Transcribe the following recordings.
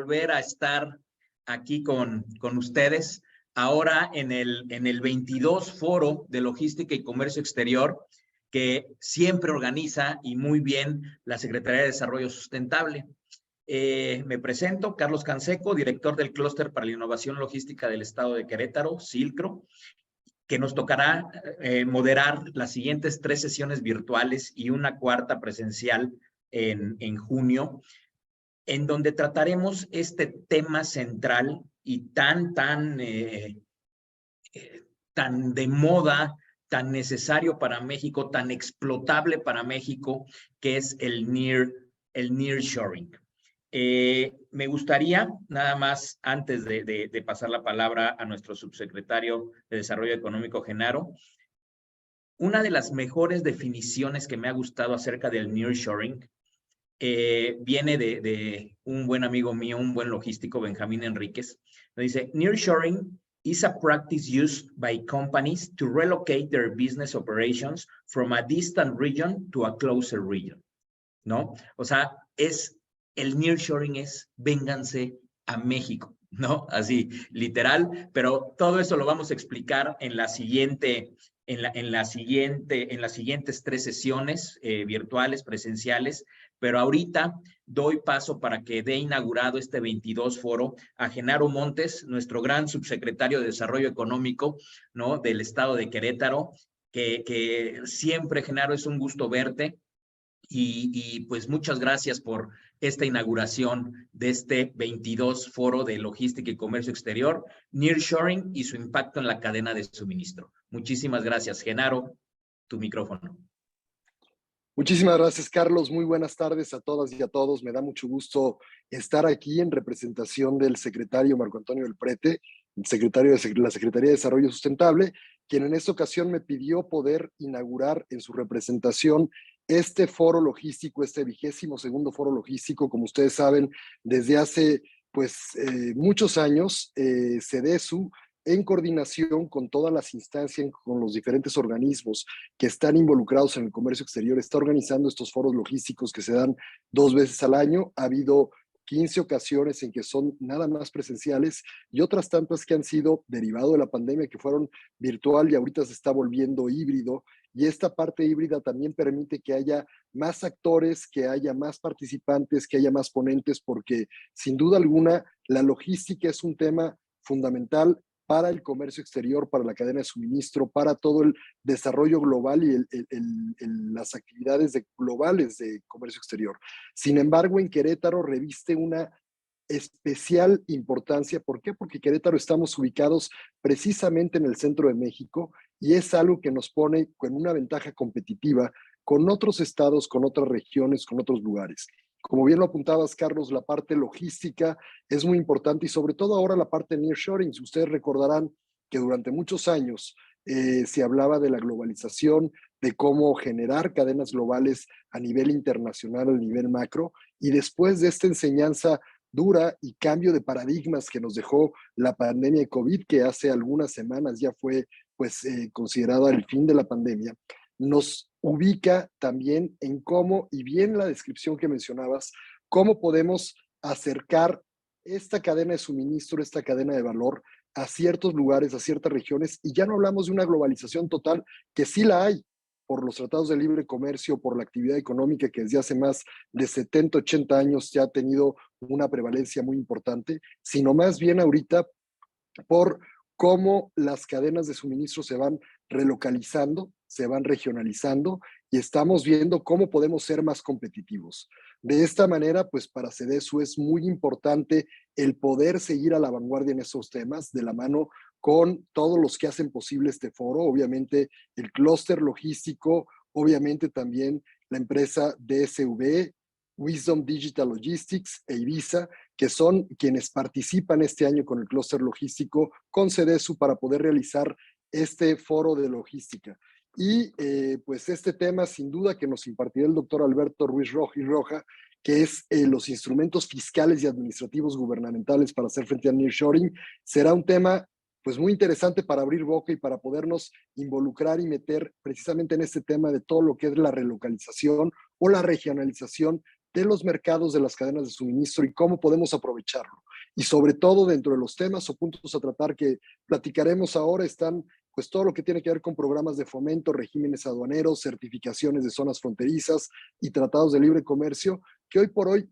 volver a estar aquí con ustedes, ahora en el 22 Foro de Logística y Comercio Exterior, que siempre organiza y muy bien la Secretaría de Desarrollo Sustentable. Me presento, Carlos Canseco, director del Clúster para la Innovación Logística del Estado de Querétaro, CILCRO, que nos tocará moderar las siguientes 3 sesiones virtuales y una cuarta presencial en junio, en donde trataremos este tema central y tan de moda, tan necesario para México, tan explotable para México, que es el nearshoring. Me gustaría, nada más, antes de pasar la palabra a nuestro subsecretario de Desarrollo Económico, Genaro, una de las mejores definiciones que me ha gustado acerca del nearshoring viene de un buen amigo mío, un buen logístico, Benjamín Enríquez. Me dice, nearshoring is a practice used by companies to relocate their business operations from a distant region to a closer region, ¿no? O sea, el nearshoring es vénganse a México, ¿no? Así, literal, pero todo eso lo vamos a explicar en las siguientes 3 sesiones virtuales, presenciales, pero ahorita doy paso para que dé inaugurado este 22 foro a Genaro Montes, nuestro gran subsecretario de Desarrollo Económico, ¿no? Del Estado de Querétaro, que siempre, Genaro, es un gusto verte. Y pues muchas gracias por esta inauguración de este 22 Foro de Logística y Comercio Exterior, Nearshoring y su impacto en la cadena de suministro. Muchísimas gracias. Genaro, tu micrófono. Muchísimas gracias, Carlos. Muy buenas tardes a todas y a todos. Me da mucho gusto estar aquí en representación del secretario Marco Antonio del Prete, el secretario de la Secretaría de Desarrollo Sustentable, quien en esta ocasión me pidió poder inaugurar en su representación este foro logístico, este 22º foro logístico. Como ustedes saben, desde hace muchos años, CEDESU, en coordinación con todas las instancias, con los diferentes organismos que están involucrados en el comercio exterior, está organizando estos foros logísticos que se dan 2 veces al año. Ha habido 15 ocasiones en que son nada más presenciales y otras tantas que han sido derivado de la pandemia, que fueron virtual y ahorita se está volviendo híbrido. Y esta parte híbrida también permite que haya más actores, que haya más participantes, que haya más ponentes, porque sin duda alguna la logística es un tema fundamental para el comercio exterior, para la cadena de suministro, para todo el desarrollo global y las actividades globales de comercio exterior. Sin embargo, en Querétaro reviste una especial importancia. ¿Por qué? Porque Querétaro estamos ubicados precisamente en el centro de México y es algo que nos pone con una ventaja competitiva con otros estados, con otras regiones, con otros lugares. Como bien lo apuntabas, Carlos, la parte logística es muy importante y sobre todo ahora la parte nearshoring. Ustedes recordarán que durante muchos años se hablaba de la globalización, de cómo generar cadenas globales a nivel internacional, a nivel macro, y después de esta enseñanza dura y cambio de paradigmas que nos dejó la pandemia de COVID, que hace algunas semanas ya fue considerada el fin de la pandemia, nos ubica también en cómo, y bien la descripción que mencionabas, cómo podemos acercar esta cadena de suministro, esta cadena de valor a ciertos lugares, a ciertas regiones, y ya no hablamos de una globalización total, que sí la hay por los tratados de libre comercio, por la actividad económica que desde hace más de 70, 80 años ya ha tenido una prevalencia muy importante, sino más bien ahorita por cómo las cadenas de suministro se van relocalizando, se van regionalizando y estamos viendo cómo podemos ser más competitivos. De esta manera, pues para CEDESU es muy importante el poder seguir a la vanguardia en esos temas, de la mano con todos los que hacen posible este foro, obviamente el clúster logístico, obviamente también la empresa DSV, Wisdom Digital Logistics e Ibiza, que son quienes participan este año con el clúster logístico con CEDESU para poder realizar este foro de logística. Y pues este tema sin duda que nos impartirá el doctor Alberto Ruiz Roja, que es los instrumentos fiscales y administrativos gubernamentales para hacer frente al nearshoring, será un tema pues muy interesante para abrir boca y para podernos involucrar y meter precisamente en este tema de todo lo que es la relocalización o la regionalización de los mercados de las cadenas de suministro y cómo podemos aprovecharlo. Y sobre todo dentro de los temas o puntos a tratar que platicaremos ahora están pues todo lo que tiene que ver con programas de fomento, regímenes aduaneros, certificaciones de zonas fronterizas y tratados de libre comercio, que hoy por hoy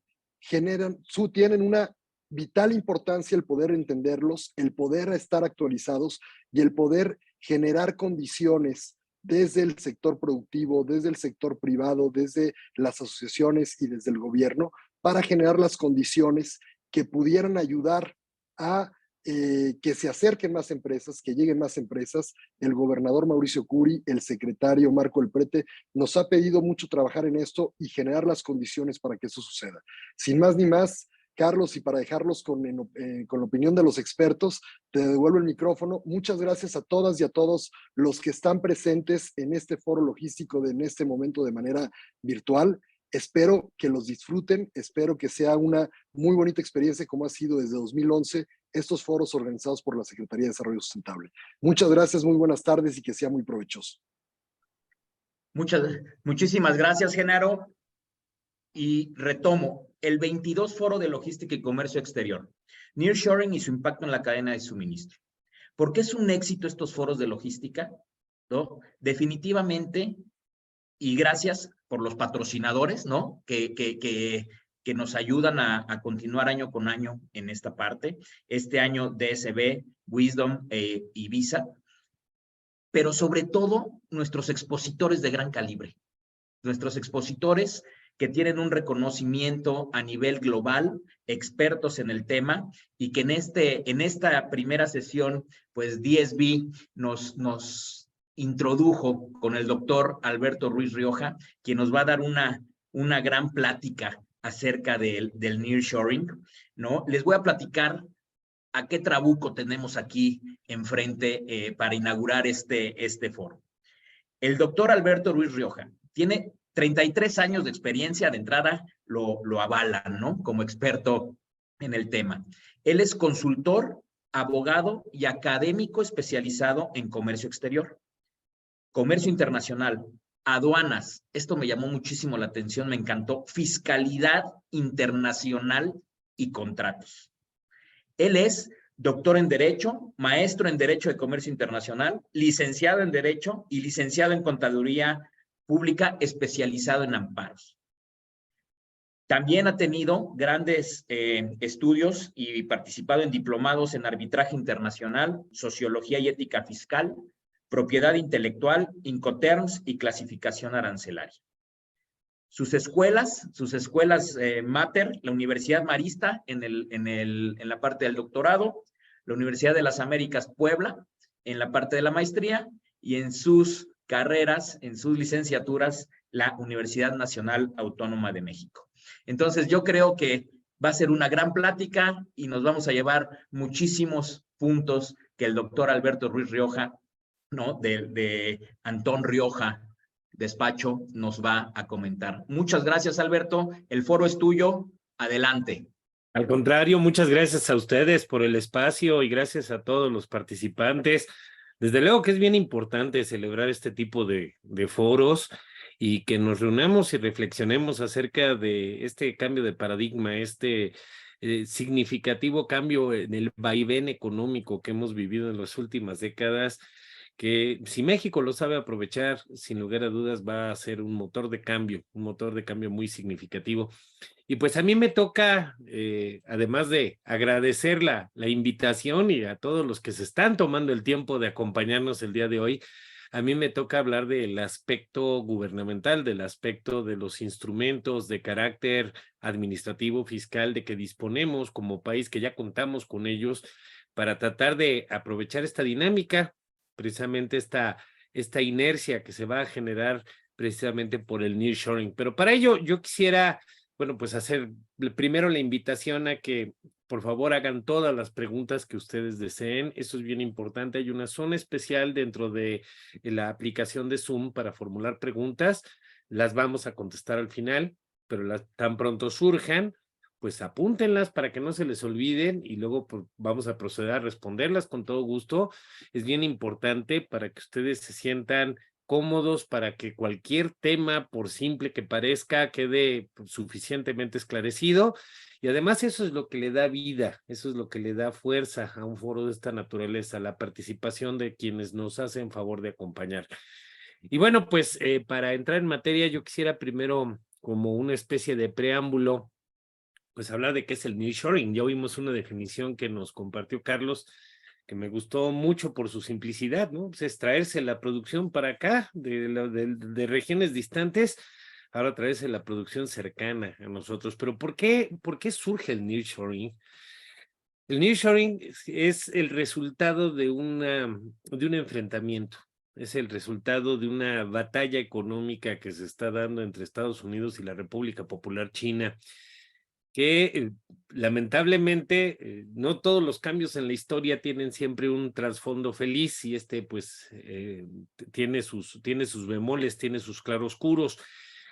tienen una vital importancia el poder entenderlos, el poder estar actualizados y el poder generar condiciones desde el sector productivo, desde el sector privado, desde las asociaciones y desde el gobierno, para generar las condiciones que pudieran ayudar a que se acerquen más empresas, que lleguen más empresas. El gobernador Mauricio Curi, el secretario Marco El Prete, nos ha pedido mucho trabajar en esto y generar las condiciones para que eso suceda. Sin más ni más, Carlos, y para dejarlos con la opinión de los expertos, te devuelvo el micrófono. Muchas gracias a todas y a todos los que están presentes en este foro logístico en este momento de manera virtual. Espero que los disfruten, espero que sea una muy bonita experiencia como ha sido desde 2011 estos foros organizados por la Secretaría de Desarrollo Sustentable. Muchas gracias, muy buenas tardes y que sea muy provechoso. Muchísimas gracias, Genaro. Y retomo, el 22 Foro de Logística y Comercio Exterior, Nearshoring y su impacto en la cadena de suministro. ¿Por qué es un éxito estos foros de logística? ¿No? Definitivamente, y gracias por los patrocinadores, ¿no? Que nos ayudan a continuar año con año en esta parte. Este año DSB, Wisdom y Visa. Pero sobre todo, nuestros expositores de gran calibre. Nuestros expositores que tienen un reconocimiento a nivel global, expertos en el tema, y que en esta primera sesión, pues DSB nos introdujo con el doctor Alberto Ruiz Rioja, quien nos va a dar una gran plática acerca del nearshoring, ¿no? Les voy a platicar a qué trabuco tenemos aquí enfrente para inaugurar este foro. El doctor Alberto Ruiz Rioja tiene 33 años de experiencia, de entrada lo avalan, ¿no? Como experto en el tema. Él es consultor, abogado y académico especializado en comercio exterior, comercio internacional, aduanas, esto me llamó muchísimo la atención, me encantó, fiscalidad internacional y contratos. Él es doctor en Derecho, maestro en Derecho de Comercio Internacional, licenciado en Derecho y licenciado en Contaduría Pública especializado en amparos. También ha tenido grandes estudios y participado en diplomados en arbitraje internacional, sociología y ética fiscal, propiedad intelectual, Incoterms y clasificación arancelaria. Sus escuelas Mater, la Universidad Marista en la parte del doctorado, la Universidad de las Américas Puebla en la parte de la maestría y en sus carreras, en sus licenciaturas, la Universidad Nacional Autónoma de México. Entonces yo creo que va a ser una gran plática y nos vamos a llevar muchísimos puntos que el doctor Alberto Ruiz Rioja, ¿no? de Antón Rioja, despacho, nos va a comentar. Muchas gracias, Alberto. El foro es tuyo. Adelante. Al contrario, muchas gracias a ustedes por el espacio y gracias a todos los participantes. Desde luego que es bien importante celebrar este tipo de foros y que nos reunamos y reflexionemos acerca de este cambio de paradigma, este significativo cambio en el vaivén económico que hemos vivido en las últimas décadas, que si México lo sabe aprovechar, sin lugar a dudas va a ser un motor de cambio muy significativo. Y pues a mí me toca, además de agradecer la invitación y a todos los que se están tomando el tiempo de acompañarnos el día de hoy, a mí me toca hablar del aspecto gubernamental, del aspecto de los instrumentos de carácter administrativo, fiscal, de que disponemos como país, que ya contamos con ellos, para tratar de aprovechar esta dinámica, precisamente esta inercia que se va a generar precisamente por el nearshoring. Pero para ello yo quisiera, bueno, pues hacer primero la invitación a que por favor hagan todas las preguntas que ustedes deseen. Eso es bien importante. Hay una zona especial dentro de la aplicación de Zoom para formular preguntas. Las vamos a contestar al final, pero tan pronto surjan, pues apúntenlas para que no se les olviden y luego pues, vamos a proceder a responderlas con todo gusto. Es bien importante para que ustedes se sientan cómodos para que cualquier tema, por simple que parezca, quede suficientemente esclarecido. Y además eso es lo que le da vida, eso es lo que le da fuerza a un foro de esta naturaleza, la participación de quienes nos hacen favor de acompañar. Y bueno, pues para entrar en materia, yo quisiera primero, como una especie de preámbulo, pues hablar de qué es el nearshoring. Ya oímos una definición que nos compartió Carlos, que me gustó mucho por su simplicidad, ¿no? Pues es traerse la producción para acá, de regiones distantes, ahora traerse la producción cercana a nosotros. Pero por qué surge el nearshoring? El nearshoring es el resultado de un enfrentamiento, es el resultado de una batalla económica que se está dando entre Estados Unidos y la República Popular China, que lamentablemente no todos los cambios en la historia tienen siempre un trasfondo feliz, y pues tiene sus bemoles, tiene sus claroscuros.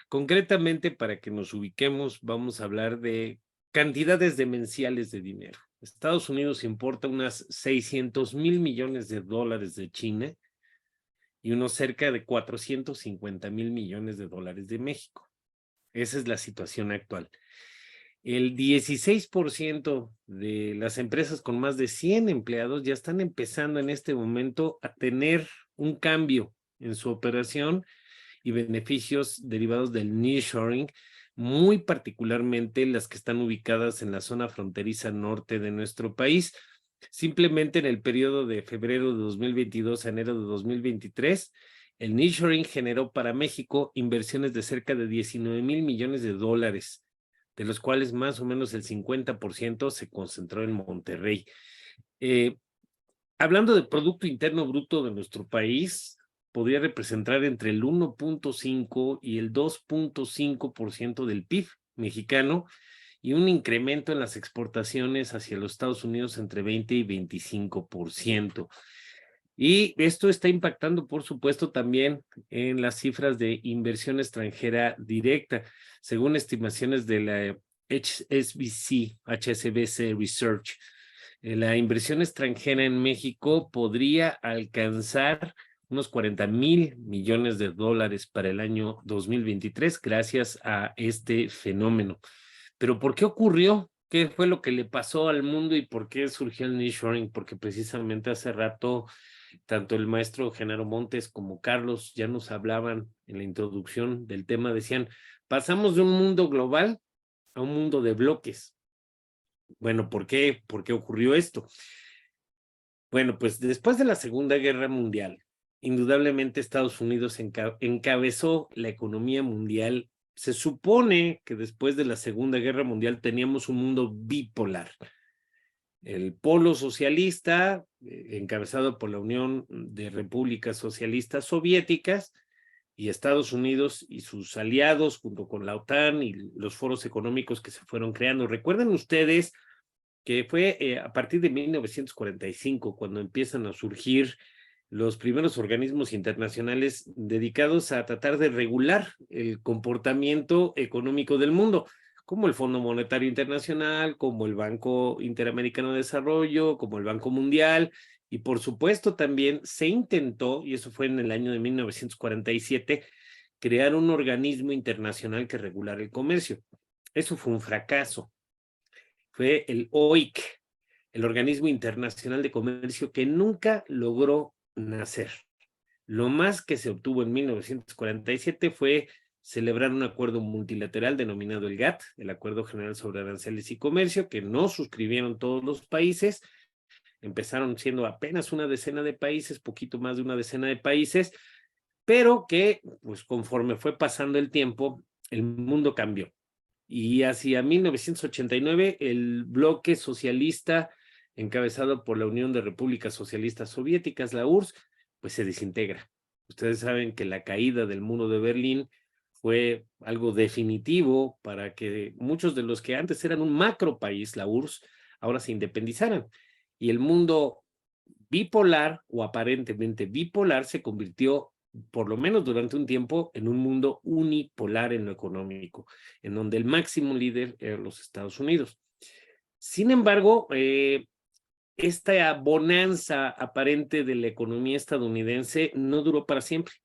Concretamente, para que nos ubiquemos, vamos a hablar de cantidades demenciales de dinero. Estados Unidos importa unas 600,000 millones de dólares de China y unos cerca de 450,000 millones de dólares de México. Esa es la situación actual. El 16% de las empresas con más de 100 empleados ya están empezando en este momento a tener un cambio en su operación y beneficios derivados del nearshoring, muy particularmente las que están ubicadas en la zona fronteriza norte de nuestro país. Simplemente en el periodo de febrero de 2022 a enero de 2023, el nearshoring generó para México inversiones de cerca de 19,000 millones de dólares, de los cuales más o menos el 50% se concentró en Monterrey. Hablando del Producto Interno Bruto de nuestro país, podría representar entre el 1.5 y el 2.5% del PIB mexicano, y un incremento en las exportaciones hacia los Estados Unidos entre 20 y 25%. Y esto está impactando, por supuesto, también en las cifras de inversión extranjera directa. Según estimaciones de la HSBC Research, la inversión extranjera en México podría alcanzar unos 40,000 millones de dólares para el año 2023 gracias a este fenómeno. ¿Pero por qué ocurrió? ¿Qué fue lo que le pasó al mundo y por qué surgió el nearshoring? Porque precisamente hace rato tanto el maestro Genaro Montes como Carlos ya nos hablaban en la introducción del tema, decían, pasamos de un mundo global a un mundo de bloques. Bueno, ¿por qué ocurrió esto? Bueno, pues después de la Segunda Guerra Mundial, indudablemente Estados Unidos encabezó la economía mundial. Se supone que después de la Segunda Guerra Mundial teníamos un mundo bipolar. El polo socialista, encabezado por la Unión de Repúblicas Socialistas Soviéticas, y Estados Unidos y sus aliados, junto con la OTAN y los foros económicos que se fueron creando. Recuerden ustedes que fue a partir de 1945 cuando empiezan a surgir los primeros organismos internacionales dedicados a tratar de regular el comportamiento económico del mundo, como el Fondo Monetario Internacional, como el Banco Interamericano de Desarrollo, como el Banco Mundial, y por supuesto también se intentó, y eso fue en el año de 1947, crear un organismo internacional que regulara el comercio. Eso fue un fracaso. Fue el OIC, el Organismo Internacional de Comercio, que nunca logró nacer. Lo más que se obtuvo en 1947 fue celebrar un acuerdo multilateral denominado el GATT, el Acuerdo General sobre Aranceles y Comercio, que no suscribieron todos los países. Empezaron siendo apenas una decena de países, poquito más de una decena de países, pero que, pues conforme fue pasando el tiempo, el mundo cambió. Y hacia 1989, el bloque socialista, encabezado por la Unión de Repúblicas Socialistas Soviéticas, la URSS, pues se desintegra. Ustedes saben que la caída del muro de Berlín fue algo definitivo para que muchos de los que antes eran un macro país, la URSS, ahora se independizaran. Y el mundo bipolar, o aparentemente bipolar, se convirtió, por lo menos durante un tiempo, en un mundo unipolar en lo económico, en donde el máximo líder eran los Estados Unidos. Sin embargo, esta bonanza aparente de la economía estadounidense no duró para siempre.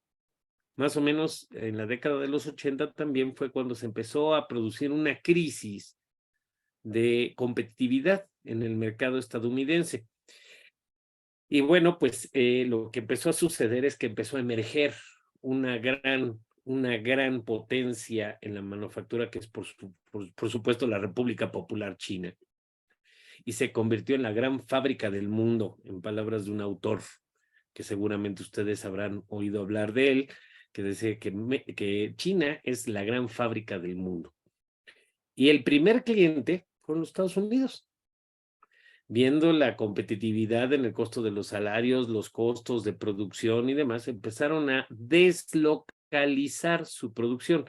más o menos en la década de los 80 también fue cuando se empezó a producir una crisis de competitividad en el mercado estadounidense. Y bueno, pues lo que empezó a suceder es que empezó a emerger una gran potencia en la manufactura, que es por supuesto la República Popular China. Y se convirtió en la gran fábrica del mundo, en palabras de un autor que seguramente ustedes habrán oído hablar de él, que decía que China es la gran fábrica del mundo. Y el primer cliente fueron los Estados Unidos. Viendo la competitividad en el costo de los salarios, los costos de producción y demás, empezaron a deslocalizar su producción.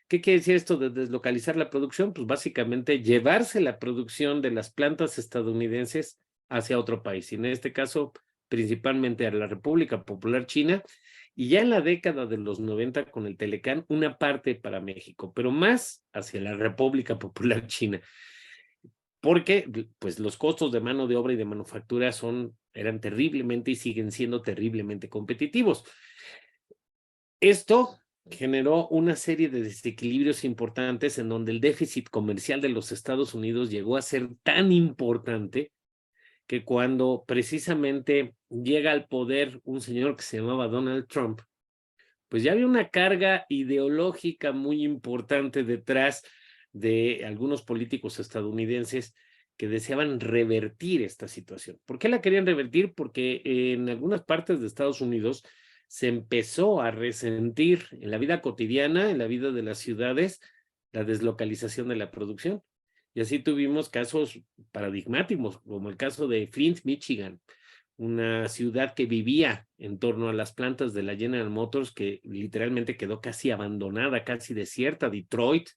¿Qué quiere decir esto de deslocalizar la producción? Pues básicamente llevarse la producción de las plantas estadounidenses hacia otro país, y en este caso principalmente a la República Popular China, y ya en la década de los 90 con el Telecán, una parte para México, pero más hacia la República Popular China, porque pues los costos de mano de obra y de manufactura eran terriblemente y siguen siendo terriblemente competitivos. Esto generó una serie de desequilibrios importantes en donde el déficit comercial de los Estados Unidos llegó a ser tan importante que cuando precisamente llega al poder un señor que se llamaba Donald Trump, pues ya había una carga ideológica muy importante detrás de algunos políticos estadounidenses que deseaban revertir esta situación. ¿Por qué la querían revertir? Porque en algunas partes de Estados Unidos se empezó a resentir en la vida cotidiana, en la vida de las ciudades, la deslocalización de la producción. Y así tuvimos casos paradigmáticos, como el caso de Flint, Michigan, una ciudad que vivía en torno a las plantas de la General Motors, que literalmente quedó casi abandonada, casi desierta. Detroit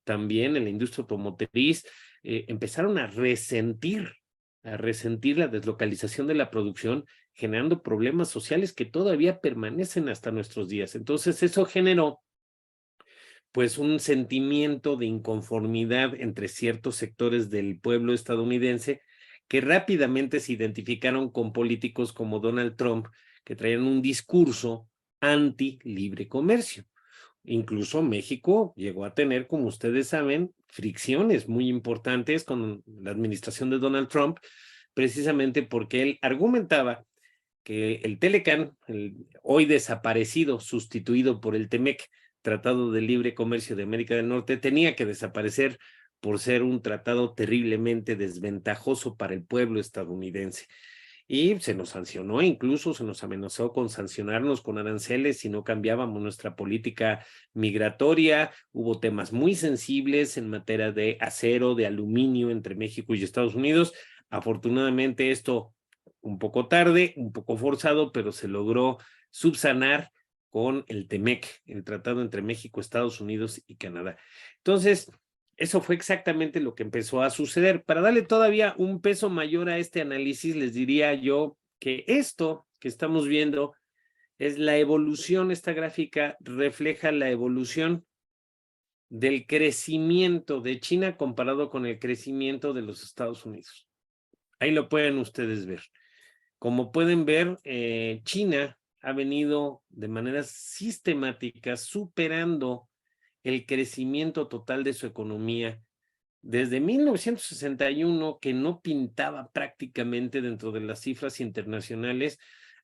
también, en la industria automotriz, empezaron a resentir la deslocalización de la producción, generando problemas sociales que todavía permanecen hasta nuestros días. Entonces eso generó pues un sentimiento de inconformidad entre ciertos sectores del pueblo estadounidense, que rápidamente se identificaron con políticos como Donald Trump, que traían un discurso anti-libre comercio. Incluso México llegó a tener, como ustedes saben, fricciones muy importantes con la administración de Donald Trump, precisamente porque él argumentaba que el Telecán, hoy desaparecido, sustituido por el TEMEC, Tratado de Libre Comercio de América del Norte, tenía que desaparecer por ser un tratado terriblemente desventajoso para el pueblo estadounidense. Y se nos sancionó, incluso se nos amenazó con sancionarnos con aranceles si no cambiábamos nuestra política migratoria. Hubo temas muy sensibles en materia de acero, de aluminio entre México y Estados Unidos. Afortunadamente esto un poco tarde, un poco forzado, pero se logró subsanar con el TEMEC, el tratado entre México, Estados Unidos y Canadá. Entonces, eso fue exactamente lo que empezó a suceder. Para darle todavía un peso mayor a este análisis, les diría yo que esto que estamos viendo es la evolución. Esta gráfica refleja la evolución del crecimiento de China comparado con el crecimiento de los Estados Unidos. Ahí lo pueden ustedes ver. Como pueden ver, China ha venido de manera sistemática superando el crecimiento total de su economía desde 1961, que no pintaba prácticamente dentro de las cifras internacionales,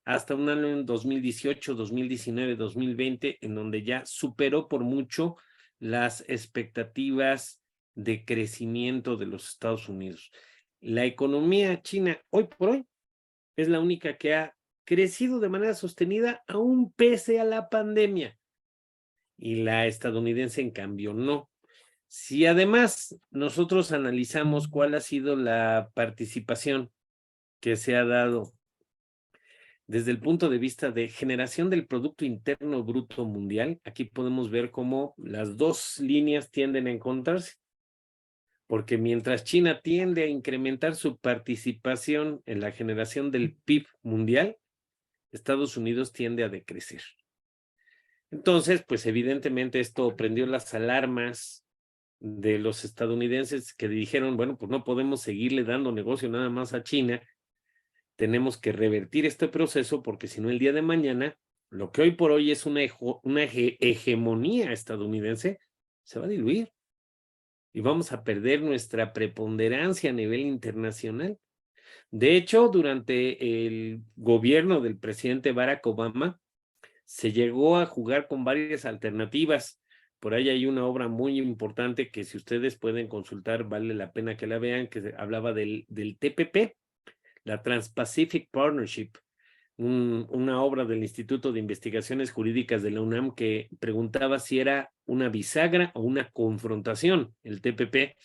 hasta un año en 2018, 2019, 2020, en donde ya superó por mucho las expectativas de crecimiento de los Estados Unidos. La economía china hoy por hoy es la única que ha crecido de manera sostenida aún pese a la pandemia. Y la estadounidense, en cambio, no. Si además nosotros analizamos cuál ha sido la participación que se ha dado desde el punto de vista de generación del Producto Interno Bruto Mundial, aquí podemos ver cómo las dos líneas tienden a encontrarse. Porque mientras China tiende a incrementar su participación en la generación del PIB mundial, Estados Unidos tiende a decrecer. Entonces, pues evidentemente esto prendió las alarmas de los estadounidenses, que dijeron, bueno, pues no podemos seguirle dando negocio nada más a China, tenemos que revertir este proceso, porque si no el día de mañana lo que hoy por hoy es una hegemonía estadounidense, se va a diluir y vamos a perder nuestra preponderancia a nivel internacional. De hecho, durante el gobierno del presidente Barack Obama, se llegó a jugar con varias alternativas. Por ahí hay una obra muy importante que si ustedes pueden consultar, vale la pena que la vean, que hablaba del TPP, la Trans-Pacific Partnership, una obra del Instituto de Investigaciones Jurídicas de la UNAM que preguntaba si era una bisagra o una confrontación, el TPP,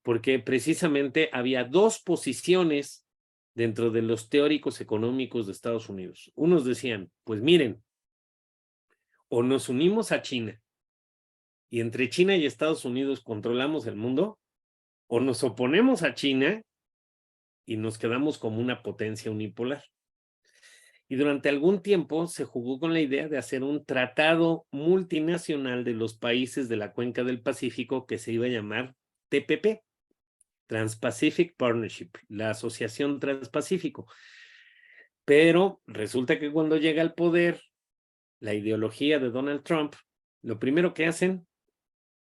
porque precisamente había dos posiciones dentro de los teóricos económicos de Estados Unidos. Unos decían, pues miren, o nos unimos a China y entre China y Estados Unidos controlamos el mundo, o nos oponemos a China y nos quedamos como una potencia unipolar. Y durante algún tiempo se jugó con la idea de hacer un tratado multinacional de los países de la cuenca del Pacífico que se iba a llamar TPP, Trans-Pacific Partnership, la Asociación Transpacífico. Pero resulta que cuando llega al poder la ideología de Donald Trump, lo primero que hacen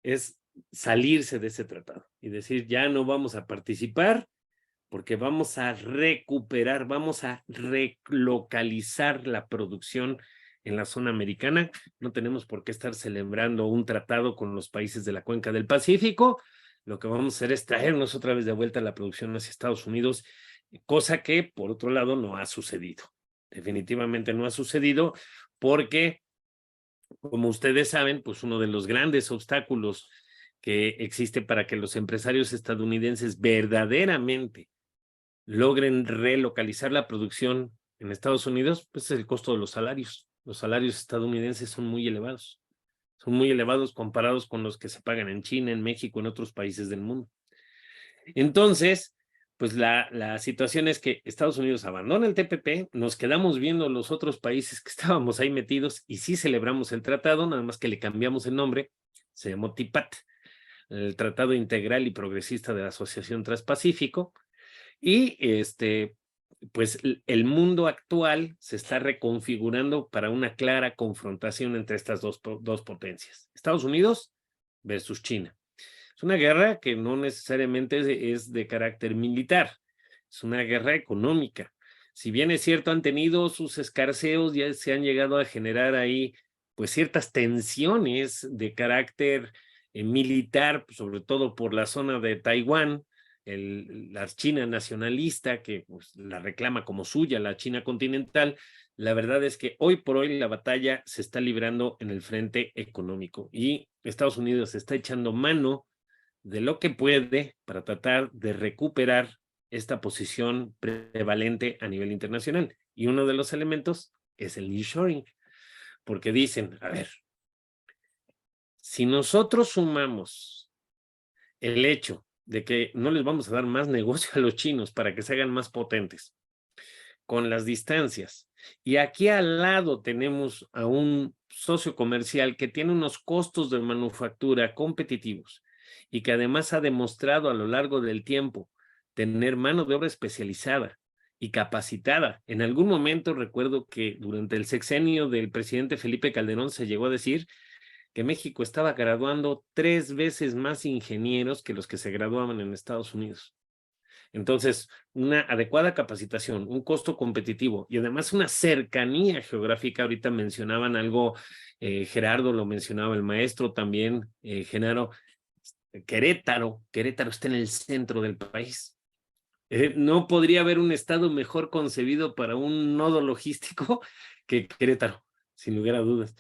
es salirse de ese tratado y decir, ya no vamos a participar porque vamos a recuperar, vamos a relocalizar la producción en la zona americana. No tenemos por qué estar celebrando un tratado con los países de la cuenca del Pacífico. Lo que vamos a hacer es traernos otra vez de vuelta la producción hacia Estados Unidos, cosa que, por otro lado, no ha sucedido. Definitivamente no ha sucedido porque, como ustedes saben, pues uno de los grandes obstáculos que existe para que los empresarios estadounidenses verdaderamente logren relocalizar la producción en Estados Unidos, pues es el costo de los salarios. Los salarios estadounidenses son muy elevados. Son muy elevados comparados con los que se pagan en China, en México, en otros países del mundo. Entonces, pues la situación es que Estados Unidos abandona el TPP, nos quedamos viendo los otros países que estábamos ahí metidos y sí celebramos el tratado, nada más que le cambiamos el nombre, se llamó TIPAT, el Tratado Integral y Progresista de la Asociación Transpacífico, y pues el mundo actual se está reconfigurando para una clara confrontación entre estas dos potencias, Estados Unidos versus China. Es una guerra que no necesariamente es de carácter militar, es una guerra económica. Si bien es cierto, han tenido sus escarceos, ya se han llegado a generar ahí pues ciertas tensiones de carácter militar, sobre todo por la zona de Taiwán, la China nacionalista que pues, la reclama como suya, la China continental. La verdad es que hoy por hoy la batalla se está librando en el frente económico y Estados Unidos está echando mano de lo que puede para tratar de recuperar esta posición prevalente a nivel internacional. Y uno de los elementos es el nearshoring, porque dicen, a ver, si nosotros sumamos el hecho de que no les vamos a dar más negocio a los chinos para que se hagan más potentes, con las distancias, y aquí al lado tenemos a un socio comercial que tiene unos costos de manufactura competitivos y que además ha demostrado a lo largo del tiempo tener mano de obra especializada y capacitada. En algún momento recuerdo que durante el sexenio del presidente Felipe Calderón se llegó a decir que México estaba graduando 3 veces más ingenieros que los que se graduaban en Estados Unidos. Entonces, una adecuada capacitación, un costo competitivo y además una cercanía geográfica. Ahorita mencionaban algo, Gerardo lo mencionaba, el maestro también, Genaro, Querétaro está en el centro del país. No podría haber un estado mejor concebido para un nodo logístico que Querétaro, sin lugar a dudas.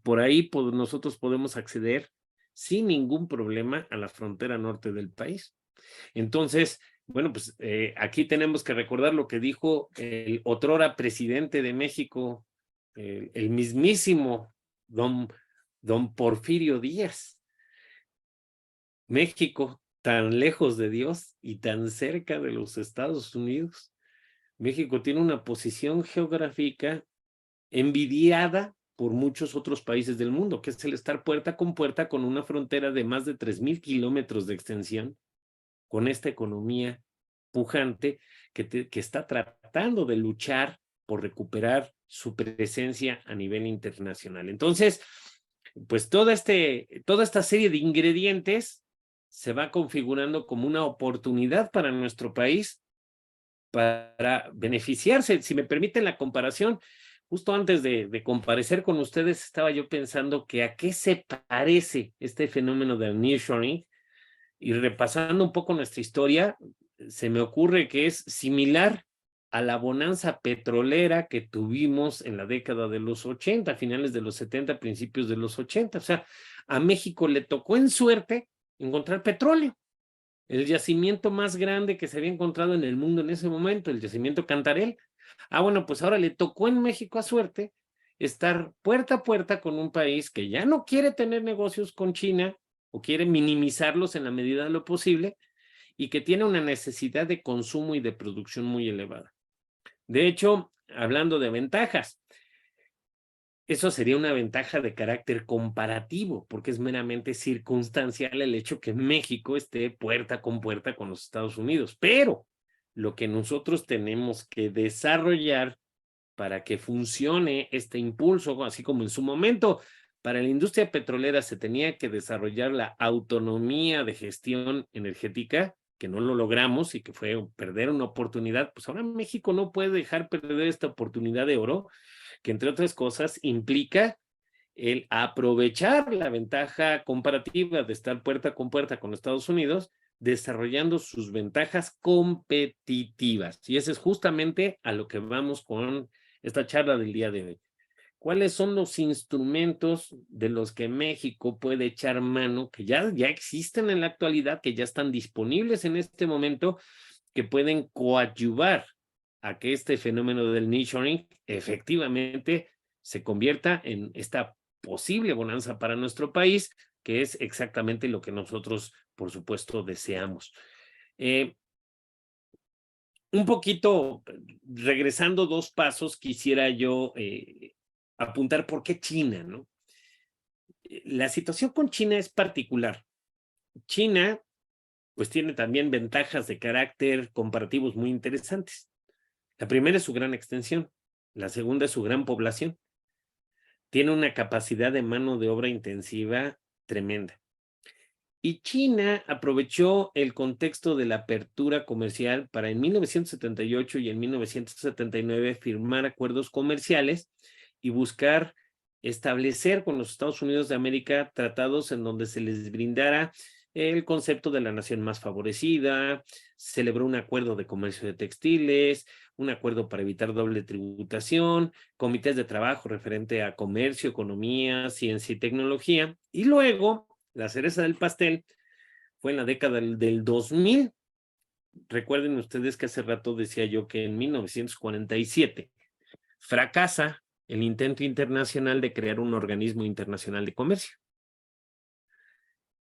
Por ahí nosotros podemos acceder sin ningún problema a la frontera norte del país. Entonces, bueno, pues aquí tenemos que recordar lo que dijo el otrora presidente de México, el mismísimo don Porfirio Díaz. México, tan lejos de Dios y tan cerca de los Estados Unidos. México tiene una posición geográfica envidiada por muchos otros países del mundo, que es el estar puerta con puerta con una frontera de más de 3,000 kilómetros de extensión, con esta economía pujante que está tratando de luchar por recuperar su presencia a nivel internacional. Entonces, pues toda esta serie de ingredientes se va configurando como una oportunidad para nuestro país para beneficiarse. Si me permiten la comparación, justo antes de comparecer con ustedes, estaba yo pensando que a qué se parece este fenómeno del nearshoring, y repasando un poco nuestra historia, se me ocurre que es similar a la bonanza petrolera que tuvimos en la década de los 80, finales de los 70, principios de los 80. O sea, a México le tocó en suerte encontrar petróleo. El yacimiento más grande que se había encontrado en el mundo en ese momento, el yacimiento Cantarell. Bueno, pues ahora le tocó en México a suerte estar puerta a puerta con un país que ya no quiere tener negocios con China o quiere minimizarlos en la medida de lo posible y que tiene una necesidad de consumo y de producción muy elevada. De hecho, hablando de ventajas, eso sería una ventaja de carácter comparativo, porque es meramente circunstancial el hecho que México esté puerta con los Estados Unidos. Pero lo que nosotros tenemos que desarrollar para que funcione este impulso, así como en su momento para la industria petrolera se tenía que desarrollar la autonomía de gestión energética, que no lo logramos y que fue perder una oportunidad, pues ahora México no puede dejar perder esta oportunidad de oro, que entre otras cosas implica el aprovechar la ventaja comparativa de estar puerta con Estados Unidos, desarrollando sus ventajas competitivas. Y ese es justamente a lo que vamos con esta charla del día de hoy. ¿Cuáles son los instrumentos de los que México puede echar mano, que ya existen en la actualidad, que ya están disponibles en este momento, que pueden coadyuvar a que este fenómeno del nearshoring efectivamente se convierta en esta posible bonanza para nuestro país, que es exactamente lo que nosotros, por supuesto, deseamos? Un poquito, regresando 2 pasos, quisiera yo apuntar por qué China, ¿no? La situación con China es particular. China, pues tiene también ventajas de carácter comparativos muy interesantes. La primera es su gran extensión. La segunda es su gran población. Tiene una capacidad de mano de obra intensiva tremenda. Y China aprovechó el contexto de la apertura comercial para en 1978 y en 1979 firmar acuerdos comerciales y buscar establecer con los Estados Unidos de América tratados en donde se les brindara el concepto de la nación más favorecida, celebró un acuerdo de comercio de textiles, un acuerdo para evitar doble tributación, comités de trabajo referente a comercio, economía, ciencia y tecnología, y luego la cereza del pastel fue en la década del 2000. Recuerden ustedes que hace rato decía yo que en 1947 fracasa el intento internacional de crear un organismo internacional de comercio.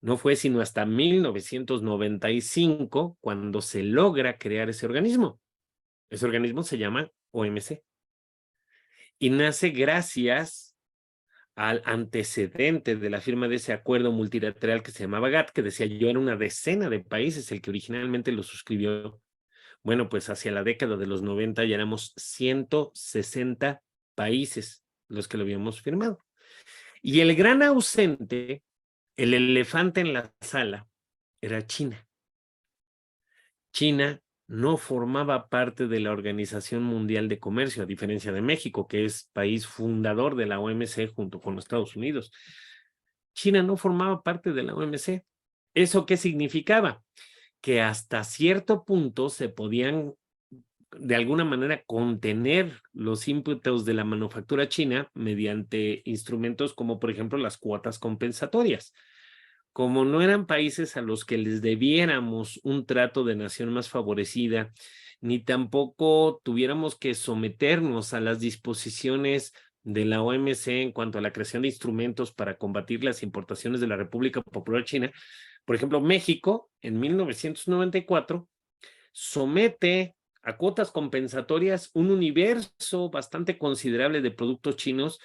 No fue sino hasta 1995 cuando se logra crear ese organismo. Ese organismo se llama OMC. Y nace gracias al antecedente de la firma de ese acuerdo multilateral que se llamaba GATT, que decía yo era una decena de países el que originalmente lo suscribió. Bueno, pues hacia la década de los 90 ya éramos 160 países los que lo habíamos firmado. Y el gran ausente, el elefante en la sala, era China. China no formaba parte de la Organización Mundial de Comercio, a diferencia de México, que es país fundador de la OMC junto con los Estados Unidos. China no formaba parte de la OMC. ¿Eso qué significaba? Que hasta cierto punto se podían, de alguna manera, contener los ímpetus de la manufactura china mediante instrumentos como, por ejemplo, las cuotas compensatorias. Como no eran países a los que les debiéramos un trato de nación más favorecida, ni tampoco tuviéramos que someternos a las disposiciones de la OMC en cuanto a la creación de instrumentos para combatir las importaciones de la República Popular China. Por ejemplo, México, en 1994, somete a cuotas compensatorias un universo bastante considerable de productos chinos,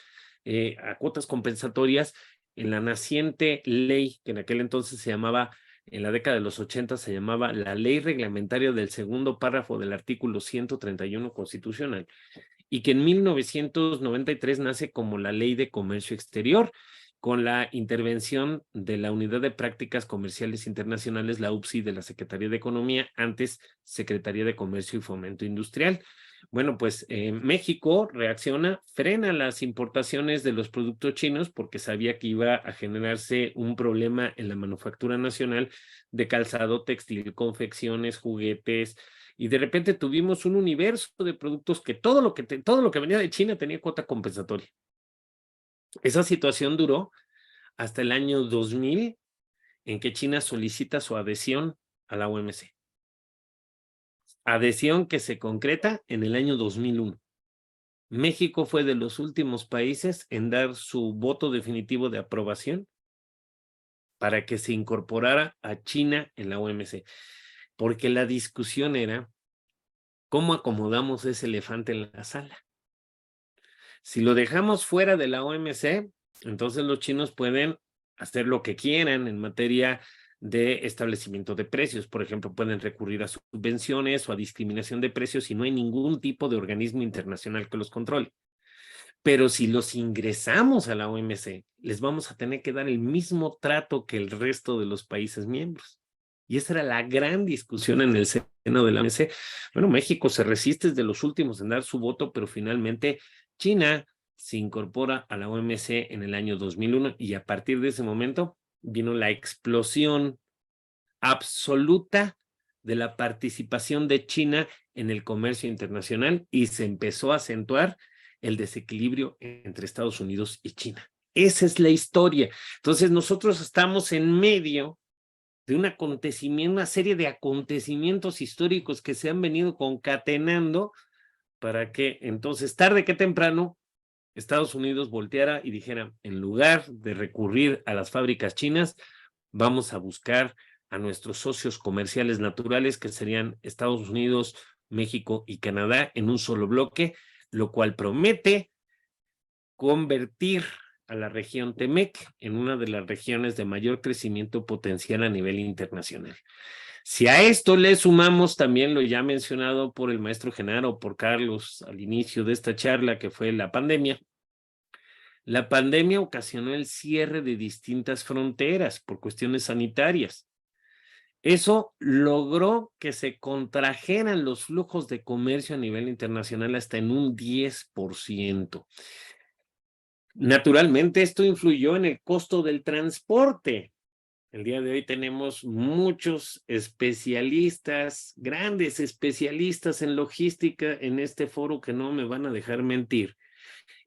a cuotas compensatorias en la naciente ley, que en aquel entonces se llamaba, en la década de los 80 se llamaba la Ley Reglamentaria del segundo párrafo del artículo 131 constitucional. y que en 1993 nace como la Ley de Comercio Exterior, con la intervención de la Unidad de Prácticas Comerciales Internacionales, la UPSI, de la Secretaría de Economía, antes Secretaría de Comercio y Fomento Industrial. Bueno, pues México reacciona, frena las importaciones de los productos chinos porque sabía que iba a generarse un problema en la manufactura nacional de calzado, textil, confecciones, juguetes, y de repente tuvimos un universo de productos que todo lo que venía de China tenía cuota compensatoria. Esa situación duró hasta el año 2000, en que China solicita su adhesión a la OMC. Adhesión que se concreta en el año 2001. México fue de los últimos países en dar su voto definitivo de aprobación para que se incorporara a China en la OMC, porque la discusión era cómo acomodamos ese elefante en la sala. Si lo dejamos fuera de la OMC, entonces los chinos pueden hacer lo que quieran en materia de establecimiento de precios. Por ejemplo, pueden recurrir a subvenciones o a discriminación de precios y no hay ningún tipo de organismo internacional que los controle. Pero si los ingresamos a la OMC, les vamos a tener que dar el mismo trato que el resto de los países miembros. Y esa era la gran discusión en el seno de la OMC. Bueno, México se resiste, es de los últimos en dar su voto, pero finalmente China se incorpora a la OMC en el año 2001 y a partir de ese momento vino la explosión absoluta de la participación de China en el comercio internacional y se empezó a acentuar el desequilibrio entre Estados Unidos y China. Esa es la historia. Entonces nosotros estamos en medio de un acontecimiento, una serie de acontecimientos históricos que se han venido concatenando para que entonces, tarde que temprano, Estados Unidos volteara y dijera, en lugar de recurrir a las fábricas chinas, vamos a buscar a nuestros socios comerciales naturales, que serían Estados Unidos, México y Canadá, en un solo bloque, lo cual promete convertir a la región TEMEC en una de las regiones de mayor crecimiento potencial a nivel internacional. Si a esto le sumamos también lo ya mencionado por el maestro Genaro, por Carlos al inicio de esta charla, que fue la pandemia ocasionó el cierre de distintas fronteras por cuestiones sanitarias. Eso logró que se contrajeran los flujos de comercio a nivel internacional hasta en un 10%. Naturalmente, esto influyó en el costo del transporte. El día de hoy tenemos muchos especialistas, grandes especialistas en logística en este foro que no me van a dejar mentir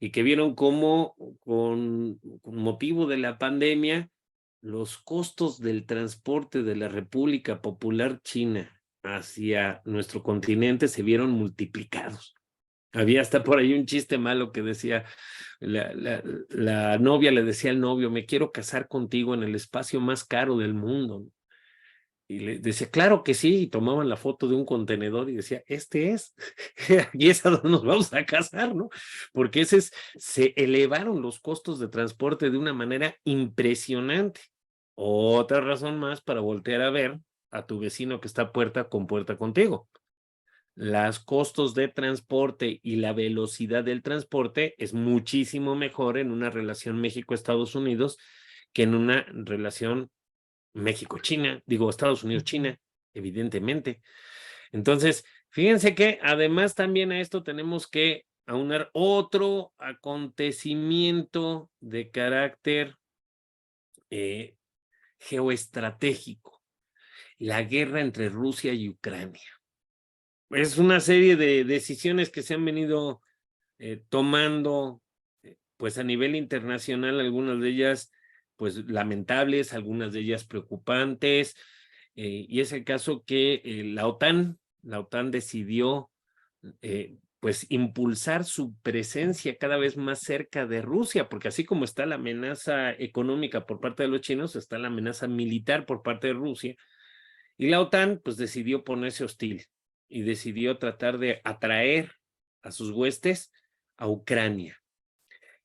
y que vieron cómo con motivo de la pandemia los costos del transporte de la República Popular China hacia nuestro continente se vieron multiplicados. Había hasta por ahí un chiste malo que decía, la novia le decía al novio, me quiero casar contigo en el espacio más caro del mundo. Y le decía, claro que sí, y tomaban la foto de un contenedor y decía, este es, y es a donde nos vamos a casar, ¿no? Porque se elevaron los costos de transporte de una manera impresionante. Otra razón más para voltear a ver a tu vecino que está puerta con puerta contigo. Los costos de transporte y la velocidad del transporte es muchísimo mejor en una relación México-Estados Unidos que en una relación México-China, digo Estados Unidos-China, evidentemente. Entonces, fíjense que además también a esto tenemos que aunar otro acontecimiento de carácter geoestratégico, la guerra entre Rusia y Ucrania. Es una serie de decisiones que se han venido tomando pues a nivel internacional, algunas de ellas pues lamentables, algunas de ellas preocupantes, y es el caso que la OTAN decidió pues impulsar su presencia cada vez más cerca de Rusia, porque así como está la amenaza económica por parte de los chinos, está la amenaza militar por parte de Rusia, y la OTAN pues decidió ponerse hostil y decidió tratar de atraer a sus huestes a Ucrania.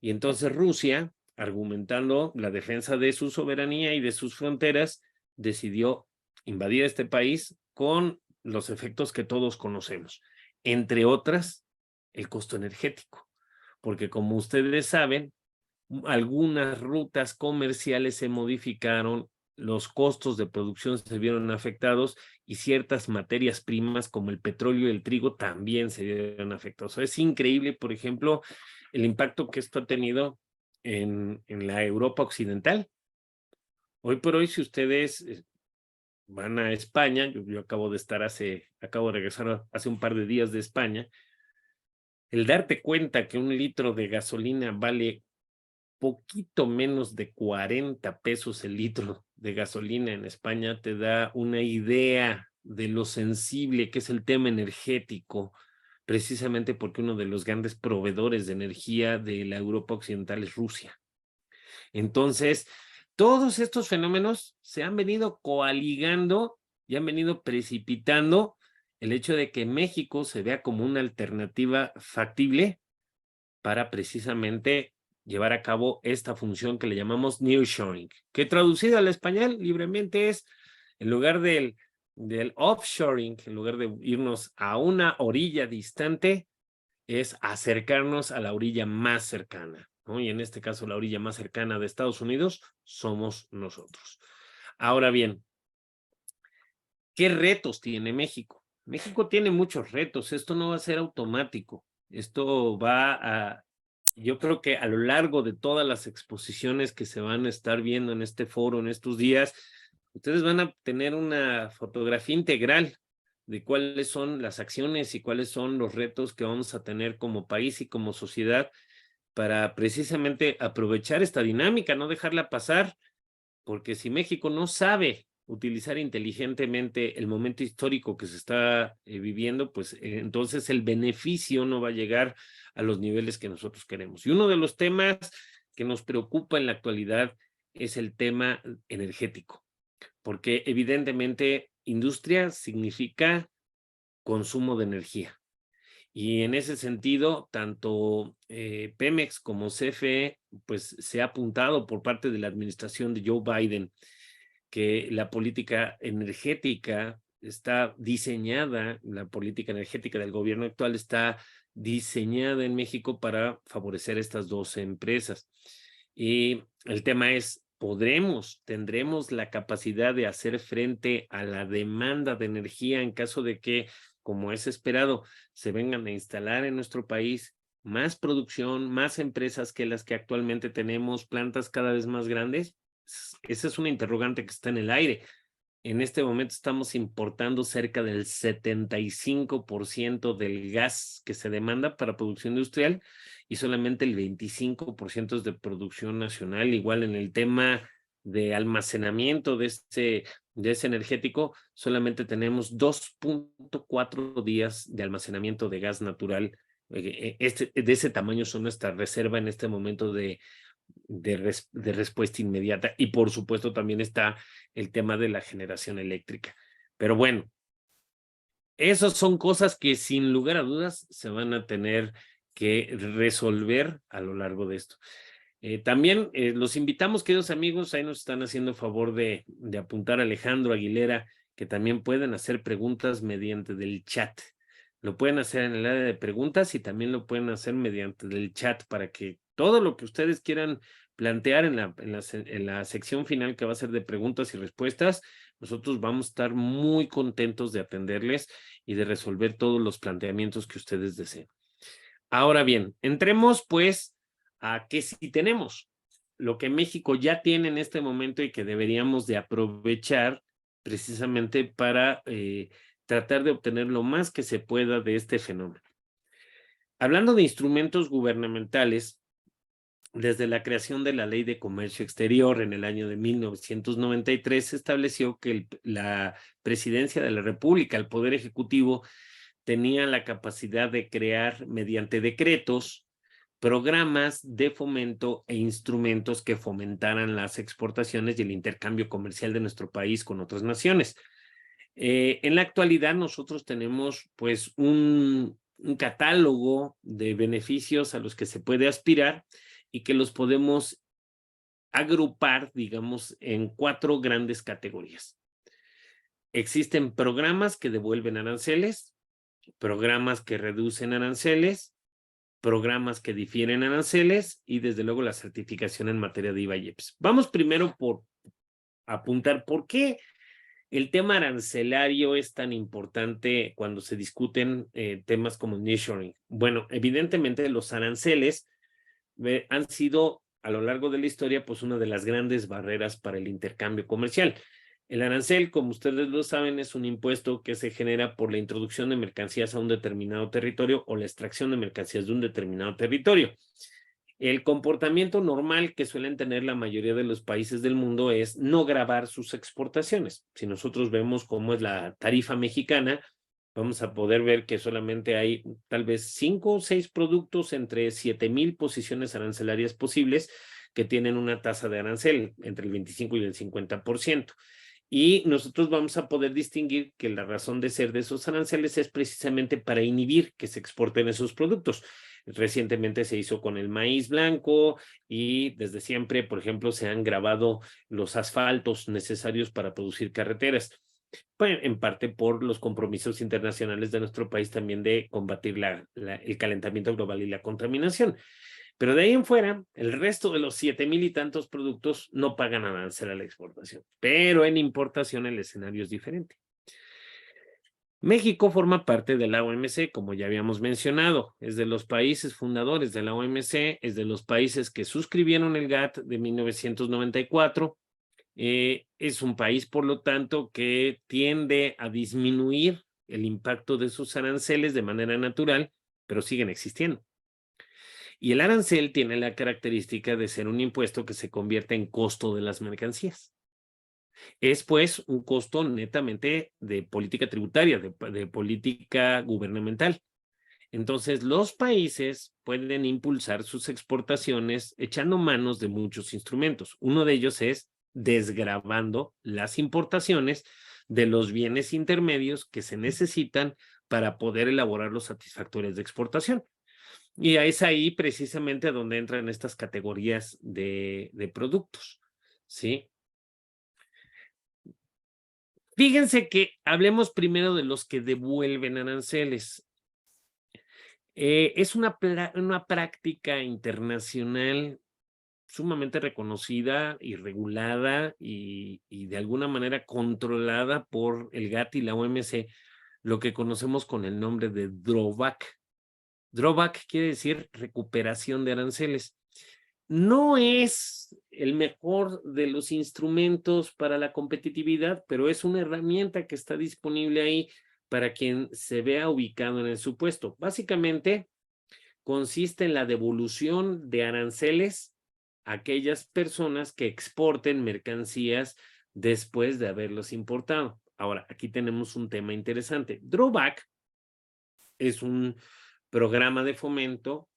Y entonces Rusia, argumentando la defensa de su soberanía y de sus fronteras, decidió invadir este país con los efectos que todos conocemos. Entre otras, el costo energético, porque como ustedes saben, algunas rutas comerciales se modificaron, los costos de producción se vieron afectados y ciertas materias primas como el petróleo y el trigo también se vieron afectados. O sea, es increíble, por ejemplo, el impacto que esto ha tenido en la Europa occidental. Hoy por hoy, si ustedes van a España, yo acabo de regresar hace un par de días de España, el darte cuenta que un litro de gasolina vale poquito menos de 40 pesos el litro de gasolina en España te da una idea de lo sensible que es el tema energético, precisamente porque uno de los grandes proveedores de energía de la Europa occidental es Rusia. Entonces, todos estos fenómenos se han venido coaligando y han venido precipitando el hecho de que México se vea como una alternativa factible para precisamente llevar a cabo esta función que le llamamos nearshoring, que traducido al español libremente es, en lugar del offshoring, en lugar de irnos a una orilla distante, es acercarnos a la orilla más cercana, ¿no? Y en este caso la orilla más cercana de Estados Unidos somos nosotros. Ahora bien, ¿qué retos tiene México? México tiene muchos retos, esto no va a ser automático, esto va a... Yo creo que a lo largo de todas las exposiciones que se van a estar viendo en este foro en estos días, ustedes van a tener una fotografía integral de cuáles son las acciones y cuáles son los retos que vamos a tener como país y como sociedad para precisamente aprovechar esta dinámica, no dejarla pasar, porque si México no sabe utilizar inteligentemente el momento histórico que se está viviendo, pues entonces el beneficio no va a llegar a los niveles que nosotros queremos. Y uno de los temas que nos preocupa en la actualidad es el tema energético, porque evidentemente industria significa consumo de energía. Y en ese sentido, tanto Pemex como CFE, pues se ha apuntado por parte de la administración de Joe Biden que la política energética está diseñada, la política energética del gobierno actual está diseñada en México para favorecer estas dos empresas. Y el tema es, tendremos la capacidad de hacer frente a la demanda de energía en caso de que, como es esperado, se vengan a instalar en nuestro país más producción, más empresas que las que actualmente tenemos, plantas cada vez más grandes. Esa es una interrogante que está en el aire. En este momento estamos importando cerca del 75% del gas que se demanda para producción industrial y solamente el 25% es de producción nacional. Igual en el tema de almacenamiento de ese energético, solamente tenemos 2.4 días de almacenamiento de gas natural. De ese tamaño son nuestra reserva en este momento de respuesta inmediata. Y por supuesto también está el tema de la generación eléctrica. Pero bueno, esas son cosas que sin lugar a dudas se van a tener que resolver a lo largo de esto. También los invitamos, queridos amigos, ahí nos están haciendo favor de apuntar a Alejandro Aguilera, que también pueden hacer preguntas mediante del chat. Lo pueden hacer en el área de preguntas y también lo pueden hacer mediante del chat para que todo lo que ustedes quieran plantear en la sección final que va a ser de preguntas y respuestas, nosotros vamos a estar muy contentos de atenderles y de resolver todos los planteamientos que ustedes deseen. Ahora bien, entremos pues a que si tenemos lo que México ya tiene en este momento y que deberíamos de aprovechar precisamente para tratar de obtener lo más que se pueda de este fenómeno. Hablando de instrumentos gubernamentales, desde la creación de la Ley de Comercio Exterior en el año de 1993, se estableció que la Presidencia de la República, el Poder Ejecutivo, tenía la capacidad de crear mediante decretos programas de fomento e instrumentos que fomentaran las exportaciones y el intercambio comercial de nuestro país con otras naciones. En la actualidad nosotros tenemos pues un catálogo de beneficios a los que se puede aspirar y que los podemos agrupar, digamos, en 4 grandes categorías. Existen programas que devuelven aranceles, programas que reducen aranceles, programas que difieren aranceles y desde luego la certificación en materia de IVA y EPS. Vamos primero por apuntar por qué el tema arancelario es tan importante cuando se discuten temas como nearshoring. Bueno, evidentemente los aranceles han sido a lo largo de la historia pues una de las grandes barreras para el intercambio comercial. El arancel, como ustedes lo saben, es un impuesto que se genera por la introducción de mercancías a un determinado territorio o la extracción de mercancías de un determinado territorio. El comportamiento normal que suelen tener la mayoría de los países del mundo es no gravar sus exportaciones. Si nosotros vemos cómo es la tarifa mexicana, vamos a poder ver que solamente hay tal vez 5 o 6 productos entre 7,000 posiciones arancelarias posibles que tienen una tasa de arancel entre el 25 y el 50%. Y nosotros vamos a poder distinguir que la razón de ser de esos aranceles es precisamente para inhibir que se exporten esos productos. Recientemente se hizo con el maíz blanco y desde siempre, por ejemplo, se han grabado los asfaltos necesarios para producir carreteras. Pues, en parte por los compromisos internacionales de nuestro país también de combatir el calentamiento global y la contaminación. Pero de ahí en fuera, el resto de los 7,000 y tantos productos no pagan arancel a la exportación. Pero en importación el escenario es diferente. México forma parte de la OMC, como ya habíamos mencionado. Es de los países fundadores de la OMC, es de los países que suscribieron el GATT de 1994. Es un país, por lo tanto, que tiende a disminuir el impacto de sus aranceles de manera natural, pero siguen existiendo. Y el arancel tiene la característica de ser un impuesto que se convierte en costo de las mercancías. Es, pues, un costo netamente de política tributaria, de política gubernamental. Entonces, los países pueden impulsar sus exportaciones echando manos de muchos instrumentos. Uno de ellos es desgravando las importaciones de los bienes intermedios que se necesitan para poder elaborar los satisfactores de exportación. Y es ahí precisamente donde entran estas categorías de productos, ¿sí? Fíjense que hablemos primero de los que devuelven aranceles. Es una práctica internacional sumamente reconocida y regulada y de alguna manera controlada por el GATT y la OMC, lo que conocemos con el nombre de drawback. Drawback quiere decir recuperación de aranceles. No es el mejor de los instrumentos para la competitividad, pero es una herramienta que está disponible ahí para quien se vea ubicado en el supuesto. Básicamente, consiste en la devolución de aranceles a aquellas personas que exporten mercancías después de haberlos importado. Ahora, aquí tenemos un tema interesante. Drawback es un programa de fomento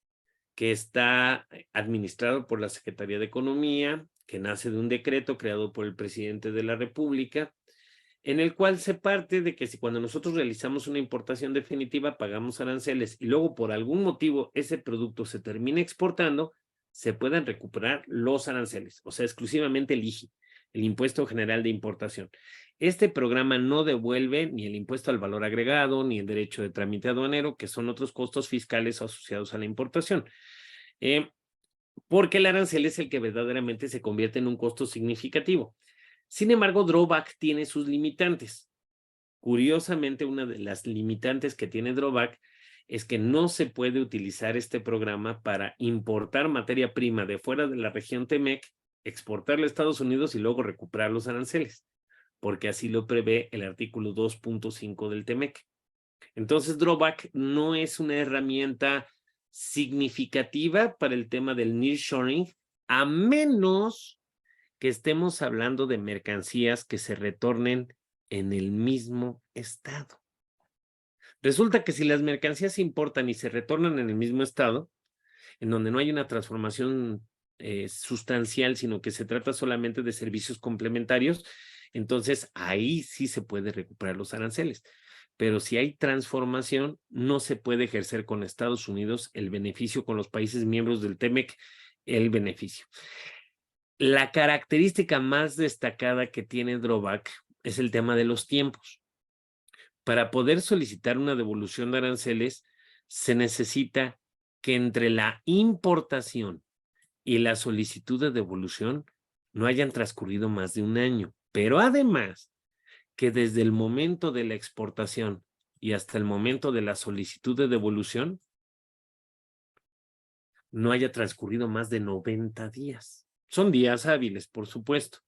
que está administrado por la Secretaría de Economía, que nace de un decreto creado por el presidente de la República, en el cual se parte de que si cuando nosotros realizamos una importación definitiva pagamos aranceles y luego por algún motivo ese producto se termina exportando, se puedan recuperar los aranceles, o sea, exclusivamente el IGI, el Impuesto General de Importación. Este programa no devuelve ni el impuesto al valor agregado, ni el derecho de trámite aduanero, que son otros costos fiscales asociados a la importación. Porque el arancel es el que verdaderamente se convierte en un costo significativo. Sin embargo, drawback tiene sus limitantes. Curiosamente, una de las limitantes que tiene drawback es que no se puede utilizar este programa para importar materia prima de fuera de la región TEMEC, exportarla a Estados Unidos y luego recuperar los aranceles, porque así lo prevé el artículo 2.5 del TEMEC. Entonces, drawback no es una herramienta significativa para el tema del nearshoring, a menos que estemos hablando de mercancías que se retornen en el mismo estado. Resulta que si las mercancías se importan y se retornan en el mismo estado, en donde no hay una transformación sustancial, sino que se trata solamente de servicios complementarios, entonces ahí sí se puede recuperar los aranceles. Pero si hay transformación, no se puede ejercer con Estados Unidos el beneficio, con los países miembros del TEMEC, el beneficio. La característica más destacada que tiene drawback es el tema de los tiempos. Para poder solicitar una devolución de aranceles, se necesita que entre la importación y la solicitud de devolución no hayan transcurrido más de un año. Pero además, que desde el momento de la exportación y hasta el momento de la solicitud de devolución no haya transcurrido más de 90 días. Son días hábiles, por supuesto.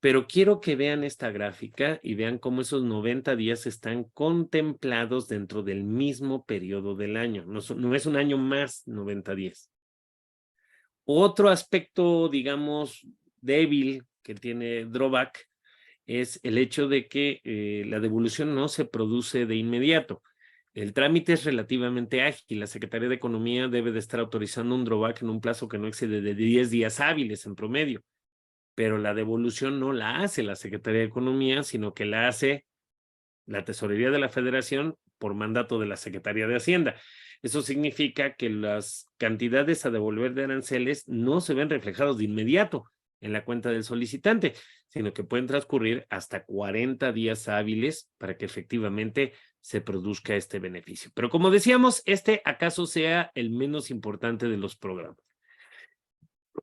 Pero quiero que vean esta gráfica y vean cómo esos 90 días están contemplados dentro del mismo periodo del año. No es un año más 90 días. Otro aspecto, digamos, débil que tiene drawback es el hecho de que la devolución no se produce de inmediato. El trámite es relativamente ágil. La Secretaría de Economía debe de estar autorizando un drawback en un plazo que no excede de 10 días hábiles en promedio. Pero la devolución no la hace la Secretaría de Economía, sino que la hace la Tesorería de la Federación por mandato de la Secretaría de Hacienda. Eso significa que las cantidades a devolver de aranceles no se ven reflejados de inmediato en la cuenta del solicitante, sino que pueden transcurrir hasta 40 días hábiles para que efectivamente se produzca este beneficio. Pero como decíamos, este acaso sea el menos importante de los programas.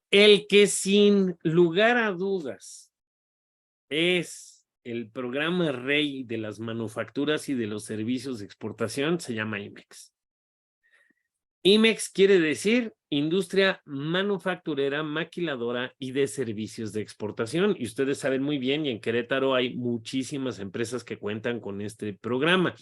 El que sin lugar a dudas es el programa rey de las manufacturas y de los servicios de exportación se llama IMEX. IMEX quiere decir industria manufacturera, maquiladora y de servicios de exportación. Y ustedes saben muy bien, y en Querétaro hay muchísimas empresas que cuentan con este programa.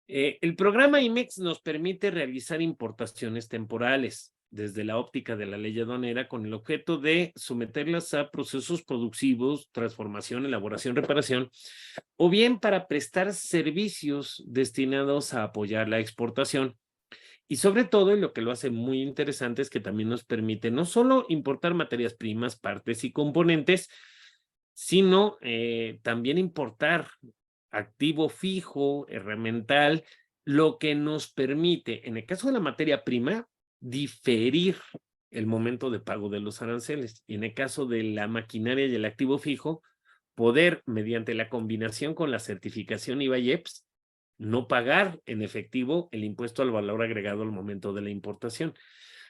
El programa IMEX nos permite realizar importaciones temporales desde la óptica de la ley aduanera con el objeto de someterlas a procesos productivos, transformación, elaboración, reparación, o bien para prestar servicios destinados a apoyar la exportación. Y sobre todo, y lo que lo hace muy interesante es que también nos permite no solo importar materias primas, partes y componentes, sino también importar activo fijo, herramental, lo que nos permite, en el caso de la materia prima, diferir el momento de pago de los aranceles. Y en el caso de la maquinaria y el activo fijo, poder, mediante la combinación con la certificación IVA-IEPS, no pagar en efectivo el impuesto al valor agregado al momento de la importación.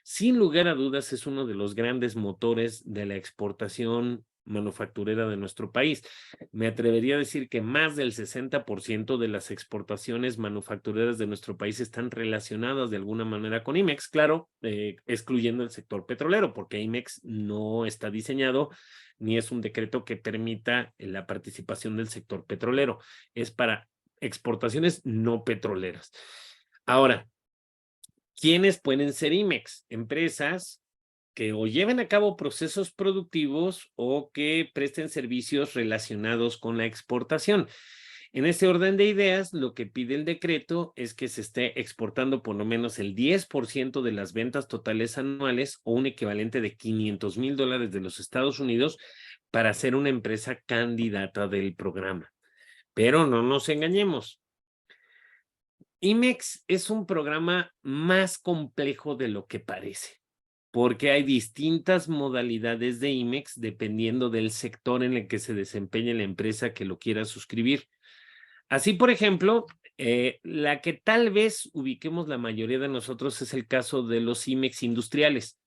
Sin lugar a dudas, es uno de los grandes motores de la exportación manufacturera de nuestro país. Me atrevería a decir que más del 60% de las exportaciones manufactureras de nuestro país están relacionadas de alguna manera con IMEX, claro, excluyendo el sector petrolero, porque IMEX no está diseñado ni es un decreto que permita la participación del sector petrolero. Es para exportaciones no petroleras. Ahora, ¿quiénes pueden ser IMEX? Empresas que o lleven a cabo procesos productivos o que presten servicios relacionados con la exportación. En este orden de ideas, lo que pide el decreto es que se esté exportando por lo menos el 10% de las ventas totales anuales o un equivalente de $500,000 de los Estados Unidos para ser una empresa candidata del programa. Pero no nos engañemos. IMEX es un programa más complejo de lo que parece, porque hay distintas modalidades de IMEX dependiendo del sector en el que se desempeñe la empresa que lo quiera suscribir. Así, por ejemplo, la que tal vez ubiquemos la mayoría de nosotros es el caso de los IMEX industriales,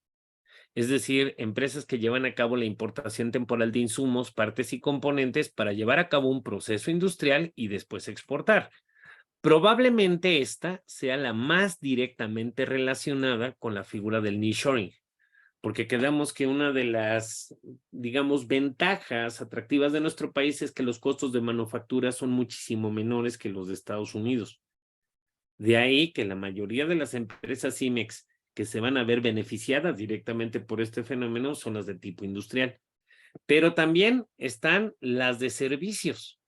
es decir, empresas que llevan a cabo la importación temporal de insumos, partes y componentes para llevar a cabo un proceso industrial y después exportar. Probablemente esta sea la más directamente relacionada con la figura del nearshoring, porque quedamos que una de las, digamos, ventajas atractivas de nuestro país es que los costos de manufactura son muchísimo menores que los de Estados Unidos. De ahí que la mayoría de las empresas IMEX que se van a ver beneficiadas directamente por este fenómeno son las de tipo industrial. Pero también están las de servicios,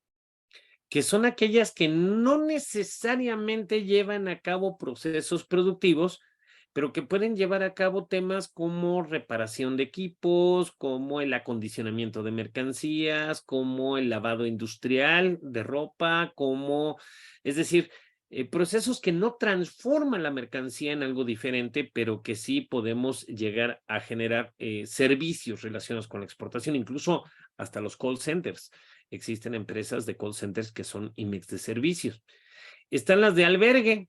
que son aquellas que no necesariamente llevan a cabo procesos productivos, pero que pueden llevar a cabo temas como reparación de equipos, como el acondicionamiento de mercancías, como el lavado industrial de ropa, es decir, procesos que no transforman la mercancía en algo diferente, pero que sí podemos llegar a generar servicios relacionados con la exportación, incluso hasta los call centers. Existen empresas de call centers que son IMEX de servicios. Están las de albergue,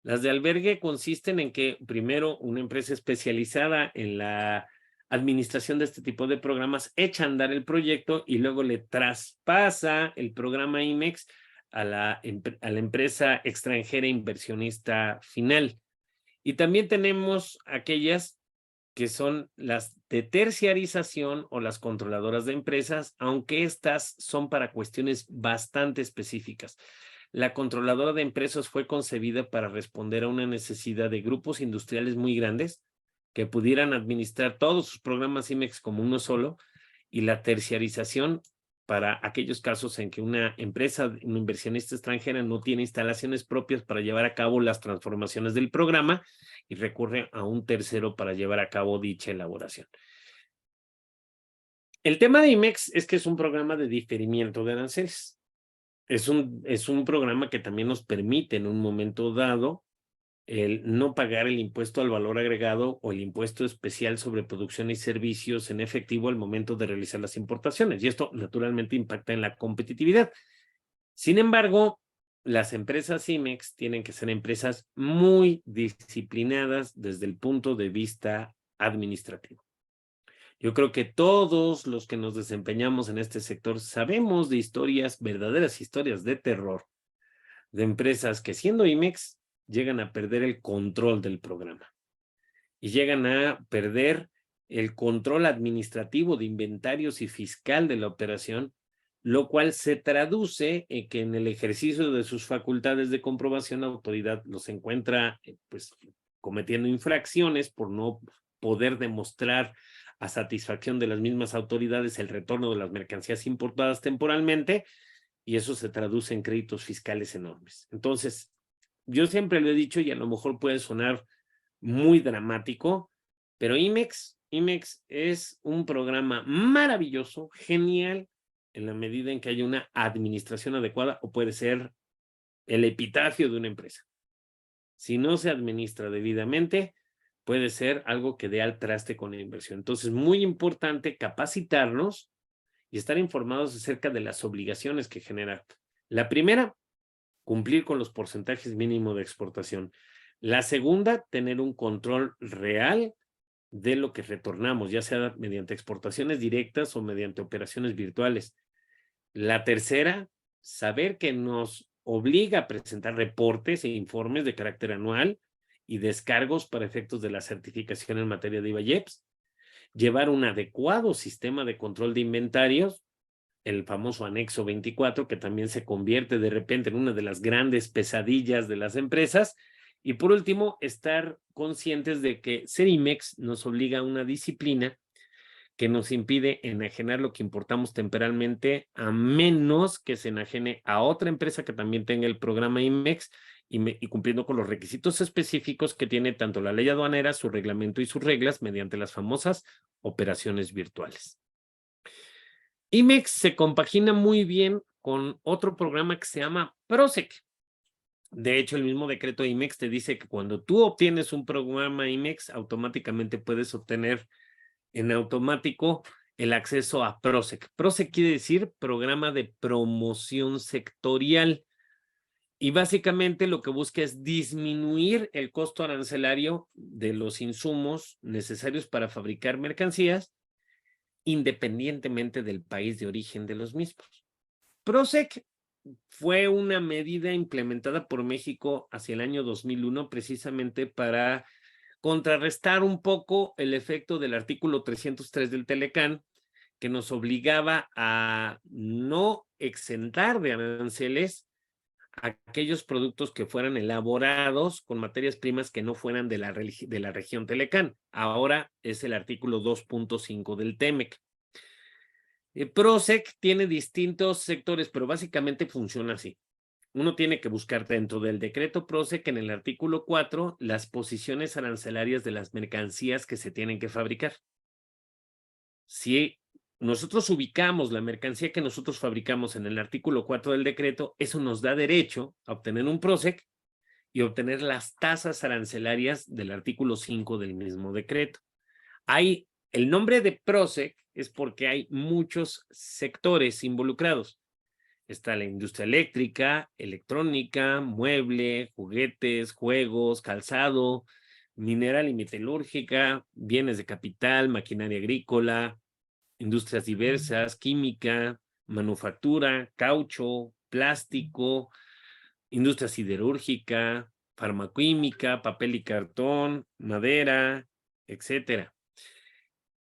Las de albergue consisten en que, primero, una empresa especializada en la administración de este tipo de programas echa a andar el proyecto y luego le traspasa el programa IMEX a la empresa extranjera inversionista final. Y también tenemos aquellas que son las de terciarización o las controladoras de empresas, aunque estas son para cuestiones bastante específicas. La controladora de empresas fue concebida para responder a una necesidad de grupos industriales muy grandes que pudieran administrar todos sus programas IMEX como uno solo, y la terciarización para aquellos casos en que una empresa, una inversionista extranjera no tiene instalaciones propias para llevar a cabo las transformaciones del programa y recurre a un tercero para llevar a cabo dicha elaboración. El tema de IMEX es que es un programa de diferimiento de aranceles. Es un programa que también nos permite en un momento dado el no pagar el impuesto al valor agregado o el impuesto especial sobre producción y servicios en efectivo al momento de realizar las importaciones. Y esto naturalmente impacta en la competitividad. Sin embargo, las empresas IMEX tienen que ser empresas muy disciplinadas desde el punto de vista administrativo. Yo creo que todos los que nos desempeñamos en este sector sabemos de historias, verdaderas historias de terror, de empresas que siendo IMEX llegan a perder el control del programa y llegan a perder el control administrativo de inventarios y fiscal de la operación, lo cual se traduce en que en el ejercicio de sus facultades de comprobación la autoridad los encuentra pues cometiendo infracciones por no poder demostrar a satisfacción de las mismas autoridades el retorno de las mercancías importadas temporalmente, y eso se traduce en créditos fiscales enormes. Entonces, yo siempre lo he dicho y a lo mejor puede sonar muy dramático, pero IMEX es un programa maravilloso, genial, en la medida en que haya una administración adecuada, o puede ser el epitafio de una empresa. Si no se administra debidamente, puede ser algo que dé al traste con la inversión. Entonces, muy importante capacitarnos y estar informados acerca de las obligaciones que genera. La primera, cumplir con los porcentajes mínimos de exportación. La segunda, tener un control real de lo que retornamos, ya sea mediante exportaciones directas o mediante operaciones virtuales. La tercera, saber que nos obliga a presentar reportes e informes de carácter anual y descargos para efectos de la certificación en materia de IVA-IEPS, llevar un adecuado sistema de control de inventarios, el famoso anexo 24, que también se convierte de repente en una de las grandes pesadillas de las empresas. Y por último, estar conscientes de que ser IMEX nos obliga a una disciplina que nos impide enajenar lo que importamos temporalmente, a menos que se enajene a otra empresa que también tenga el programa IMEX y cumpliendo con los requisitos específicos que tiene tanto la ley aduanera, su reglamento y sus reglas mediante las famosas operaciones virtuales. IMEX se compagina muy bien con otro programa que se llama PROSEC. De hecho, el mismo decreto IMEX te dice que cuando tú obtienes un programa IMEX, automáticamente puedes obtener en automático el acceso a PROSEC. PROSEC quiere decir Programa de Promoción Sectorial. Y básicamente lo que busca es disminuir el costo arancelario de los insumos necesarios para fabricar mercancías, independientemente del país de origen de los mismos. PROSEC fue una medida implementada por México hacia el año 2001 precisamente para contrarrestar un poco el efecto del artículo 303 del Telecán, que nos obligaba a no exentar de aranceles a aquellos productos que fueran elaborados con materias primas que no fueran de la región Telecán. Ahora es el artículo 2.5 del TEMEC. PROSEC tiene distintos sectores, pero básicamente funciona así. Uno tiene que buscar dentro del decreto PROSEC, en el artículo 4, las posiciones arancelarias de las mercancías que se tienen que fabricar. Si nosotros ubicamos la mercancía que nosotros fabricamos en el artículo 4 del decreto, eso nos da derecho a obtener un PROSEC y obtener las tasas arancelarias del artículo 5 del mismo decreto. El nombre de PROSEC es porque hay muchos sectores involucrados. está la industria eléctrica, electrónica, mueble, juguetes, juegos, calzado, mineral y metalúrgica, bienes de capital, maquinaria agrícola, industrias diversas, química, manufactura, caucho, plástico, industria siderúrgica, farmacoquímica, papel y cartón, madera, etcétera.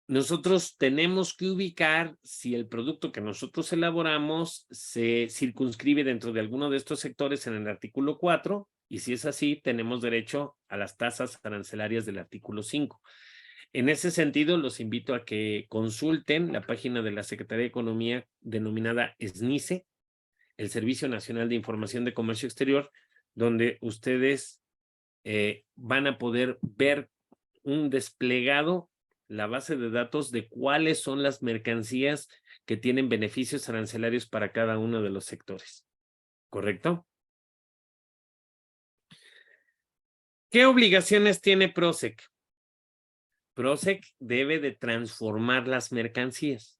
Nosotros tenemos que ubicar si el producto que nosotros elaboramos se circunscribe dentro de alguno de estos sectores en el artículo 4, y si es así, tenemos derecho a las tasas arancelarias del artículo 5. En ese sentido, los invito a que consulten la página de la Secretaría de Economía denominada SNICE, el Servicio Nacional de Información de Comercio Exterior, donde ustedes van a poder ver un desplegado, la base de datos de cuáles son las mercancías que tienen beneficios arancelarios para cada uno de los sectores. ¿Correcto? ¿Qué obligaciones tiene PROSEC? PROSEC debe de transformar las mercancías.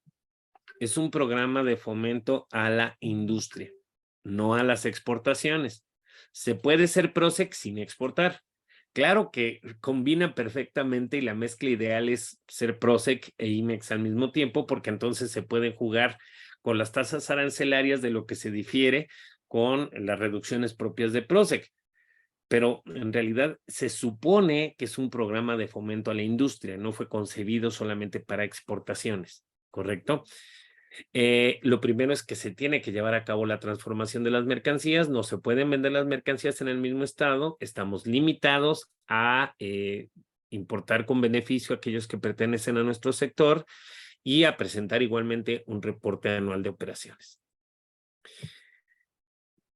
Es un programa de fomento a la industria, no a las exportaciones. Se puede ser PROSEC sin exportar. Claro que combina perfectamente y la mezcla ideal es ser PROSEC e IMEX al mismo tiempo, porque entonces se pueden jugar con las tasas arancelarias de lo que se difiere con las reducciones propias de PROSEC. Pero en realidad se supone que es un programa de fomento a la industria, no fue concebido solamente para exportaciones, ¿correcto? Lo primero es que se tiene que llevar a cabo la transformación de las mercancías, no se pueden vender las mercancías en el mismo estado, estamos limitados a importar con beneficio a aquellos que pertenecen a nuestro sector y a presentar igualmente un reporte anual de operaciones.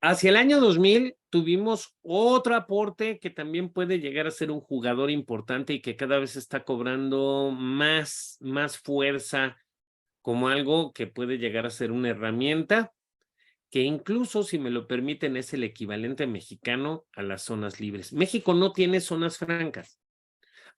Hacia el año 2000 tuvimos otro aporte que también puede llegar a ser un jugador importante y que cada vez está cobrando más fuerza como algo que puede llegar a ser una herramienta que incluso, si me lo permiten, es el equivalente mexicano a las zonas libres. México no tiene zonas francas,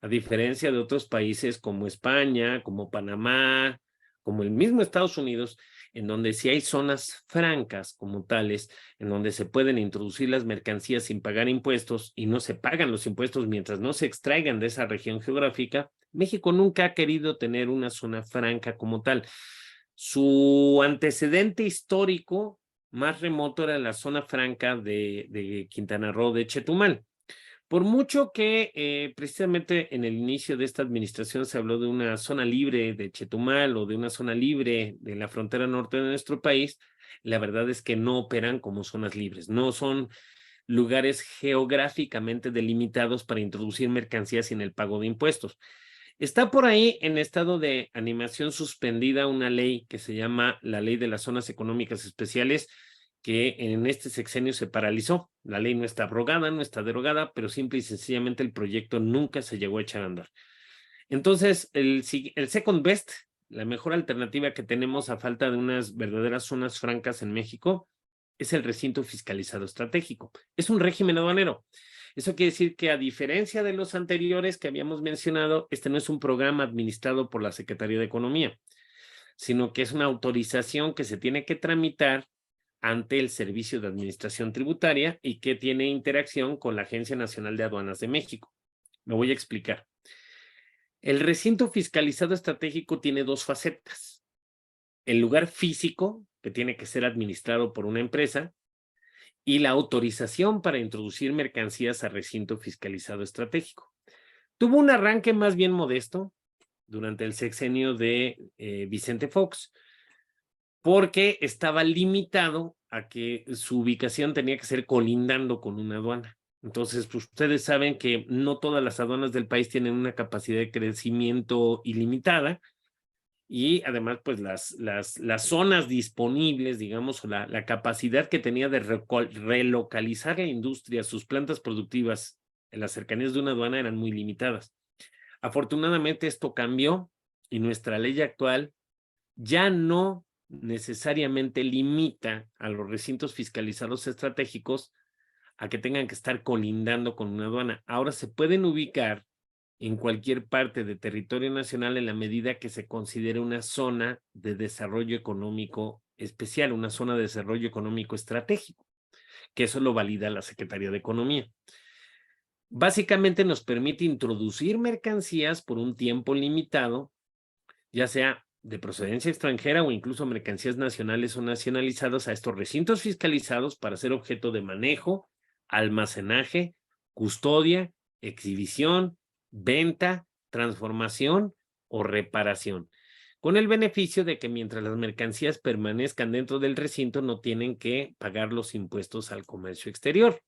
a diferencia de otros países como España, como Panamá, como el mismo Estados Unidos, en donde sí hay zonas francas como tales, en donde se pueden introducir las mercancías sin pagar impuestos y no se pagan los impuestos mientras no se extraigan de esa región geográfica. México nunca ha querido tener una zona franca como tal. Su antecedente histórico más remoto era la zona franca de Quintana Roo, de Chetumal. Por mucho que precisamente en el inicio de esta administración se habló de una zona libre de Chetumal o de una zona libre de la frontera norte de nuestro país, la verdad es que no operan como zonas libres, no son lugares geográficamente delimitados para introducir mercancías sin el pago de impuestos. Está por ahí en estado de animación suspendida una ley que se llama la Ley de las Zonas Económicas Especiales, que en este sexenio se paralizó. La ley no está abrogada, no está derogada, pero simple y sencillamente el proyecto nunca se llegó a echar a andar. Entonces, el second best, la mejor alternativa que tenemos a falta de unas verdaderas zonas francas en México, es el recinto fiscalizado estratégico. Es un régimen aduanero. Eso quiere decir que, a diferencia de los anteriores que habíamos mencionado, este no es un programa administrado por la Secretaría de Economía, sino que es una autorización que se tiene que tramitar ante el Servicio de Administración Tributaria y que tiene interacción con la Agencia Nacional de Aduanas de México. Me voy a explicar. El recinto fiscalizado estratégico tiene dos facetas. El lugar físico, que tiene que ser administrado por una empresa, y la autorización para introducir mercancías a recinto fiscalizado estratégico. Tuvo un arranque más bien modesto durante el sexenio de Vicente Fox, porque estaba limitado a que su ubicación tenía que ser colindando con una aduana. Entonces, pues, ustedes saben que no todas las aduanas del país tienen una capacidad de crecimiento ilimitada, y además, pues las zonas disponibles, digamos, la capacidad que tenía de relocalizar la industria, sus plantas productivas en las cercanías de una aduana eran muy limitadas. Afortunadamente esto cambió y nuestra ley actual ya no necesariamente limita a los recintos fiscalizados estratégicos a que tengan que estar colindando con una aduana. Ahora se pueden ubicar en cualquier parte de territorio nacional en la medida que se considere una zona de desarrollo económico especial, una zona de desarrollo económico estratégico, que eso lo valida la Secretaría de Economía. Básicamente nos permite introducir mercancías por un tiempo limitado, ya sea de procedencia extranjera o incluso mercancías nacionales o nacionalizadas a estos recintos fiscalizados para ser objeto de manejo, almacenaje, custodia, exhibición, venta, transformación o reparación, con el beneficio de que mientras las mercancías permanezcan dentro del recinto no tienen que pagar los impuestos al comercio exterior.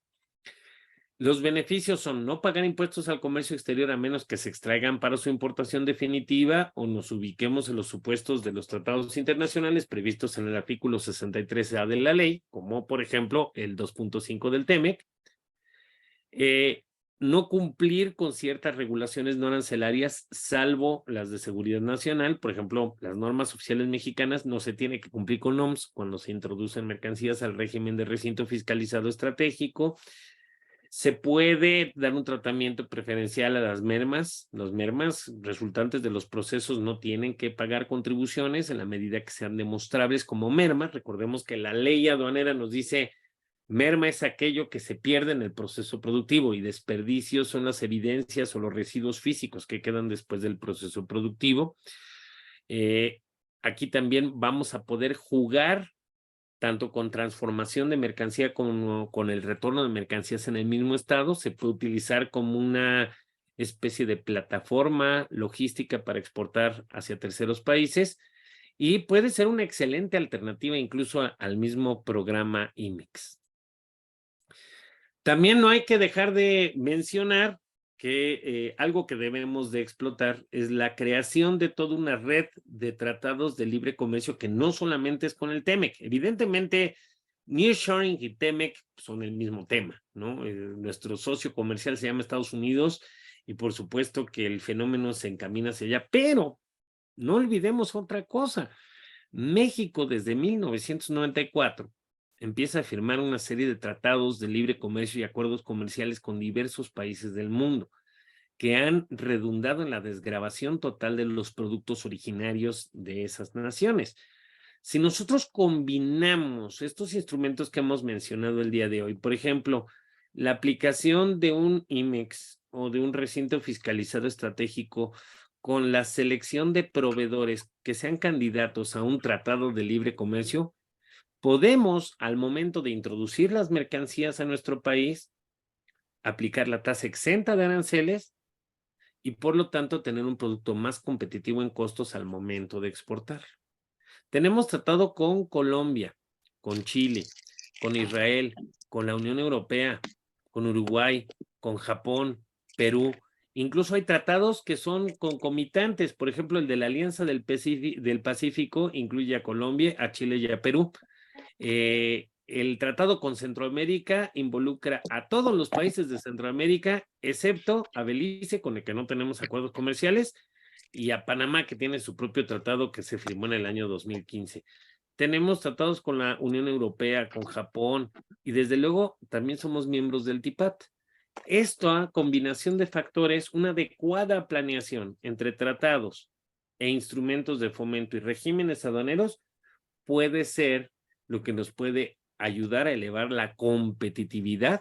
Los beneficios son no pagar impuestos al comercio exterior a menos que se extraigan para su importación definitiva o nos ubiquemos en los supuestos de los tratados internacionales previstos en el artículo 63A de la ley, como por ejemplo el 2.5 del TEMEC. No cumplir con ciertas regulaciones no arancelarias, salvo las de seguridad nacional. Por ejemplo, las normas oficiales mexicanas no se tiene que cumplir con NOMS cuando se introducen mercancías al régimen de recinto fiscalizado estratégico. Se puede dar un tratamiento preferencial a las mermas. Los mermas resultantes de los procesos no tienen que pagar contribuciones en la medida que sean demostrables como mermas. Recordemos que la ley aduanera nos dice merma es aquello que se pierde en el proceso productivo y desperdicios son las evidencias o los residuos físicos que quedan después del proceso productivo. Aquí también vamos a poder jugar tanto con transformación de mercancía como con el retorno de mercancías en el mismo estado. Se puede utilizar como una especie de plataforma logística para exportar hacia terceros países y puede ser una excelente alternativa incluso al mismo programa IMEX. También no hay que dejar de mencionar que algo que debemos de explotar es la creación de toda una red de tratados de libre comercio que no solamente es con el TEMEC. Evidentemente, nearshoring y TEMEC son el mismo tema, ¿no? Nuestro socio comercial se llama Estados Unidos y por supuesto que el fenómeno se encamina hacia allá, pero no olvidemos otra cosa. México desde 1994 empieza a firmar una serie de tratados de libre comercio y acuerdos comerciales con diversos países del mundo que han redundado en la desgravación total de los productos originarios de esas naciones. Si nosotros combinamos estos instrumentos que hemos mencionado el día de hoy, por ejemplo, la aplicación de un IMEX o de un recinto fiscalizado estratégico con la selección de proveedores que sean candidatos a un tratado de libre comercio, podemos, al momento de introducir las mercancías a nuestro país, aplicar la tasa exenta de aranceles y, por lo tanto, tener un producto más competitivo en costos al momento de exportar. Tenemos tratado con Colombia, con Chile, con Israel, con la Unión Europea, con Uruguay, con Japón, Perú. Incluso hay tratados que son concomitantes. Por ejemplo, el de la Alianza del Pacífico incluye a Colombia, a Chile y a Perú. El tratado con Centroamérica involucra a todos los países de Centroamérica, excepto a Belice, con el que no tenemos acuerdos comerciales, y a Panamá, que tiene su propio tratado que se firmó en el año 2015. Tenemos tratados con la Unión Europea, con Japón, y desde luego también somos miembros del TIPAT. Esta combinación de factores, una adecuada planeación entre tratados e instrumentos de fomento y regímenes aduaneros, puede ser lo que nos puede ayudar a elevar la competitividad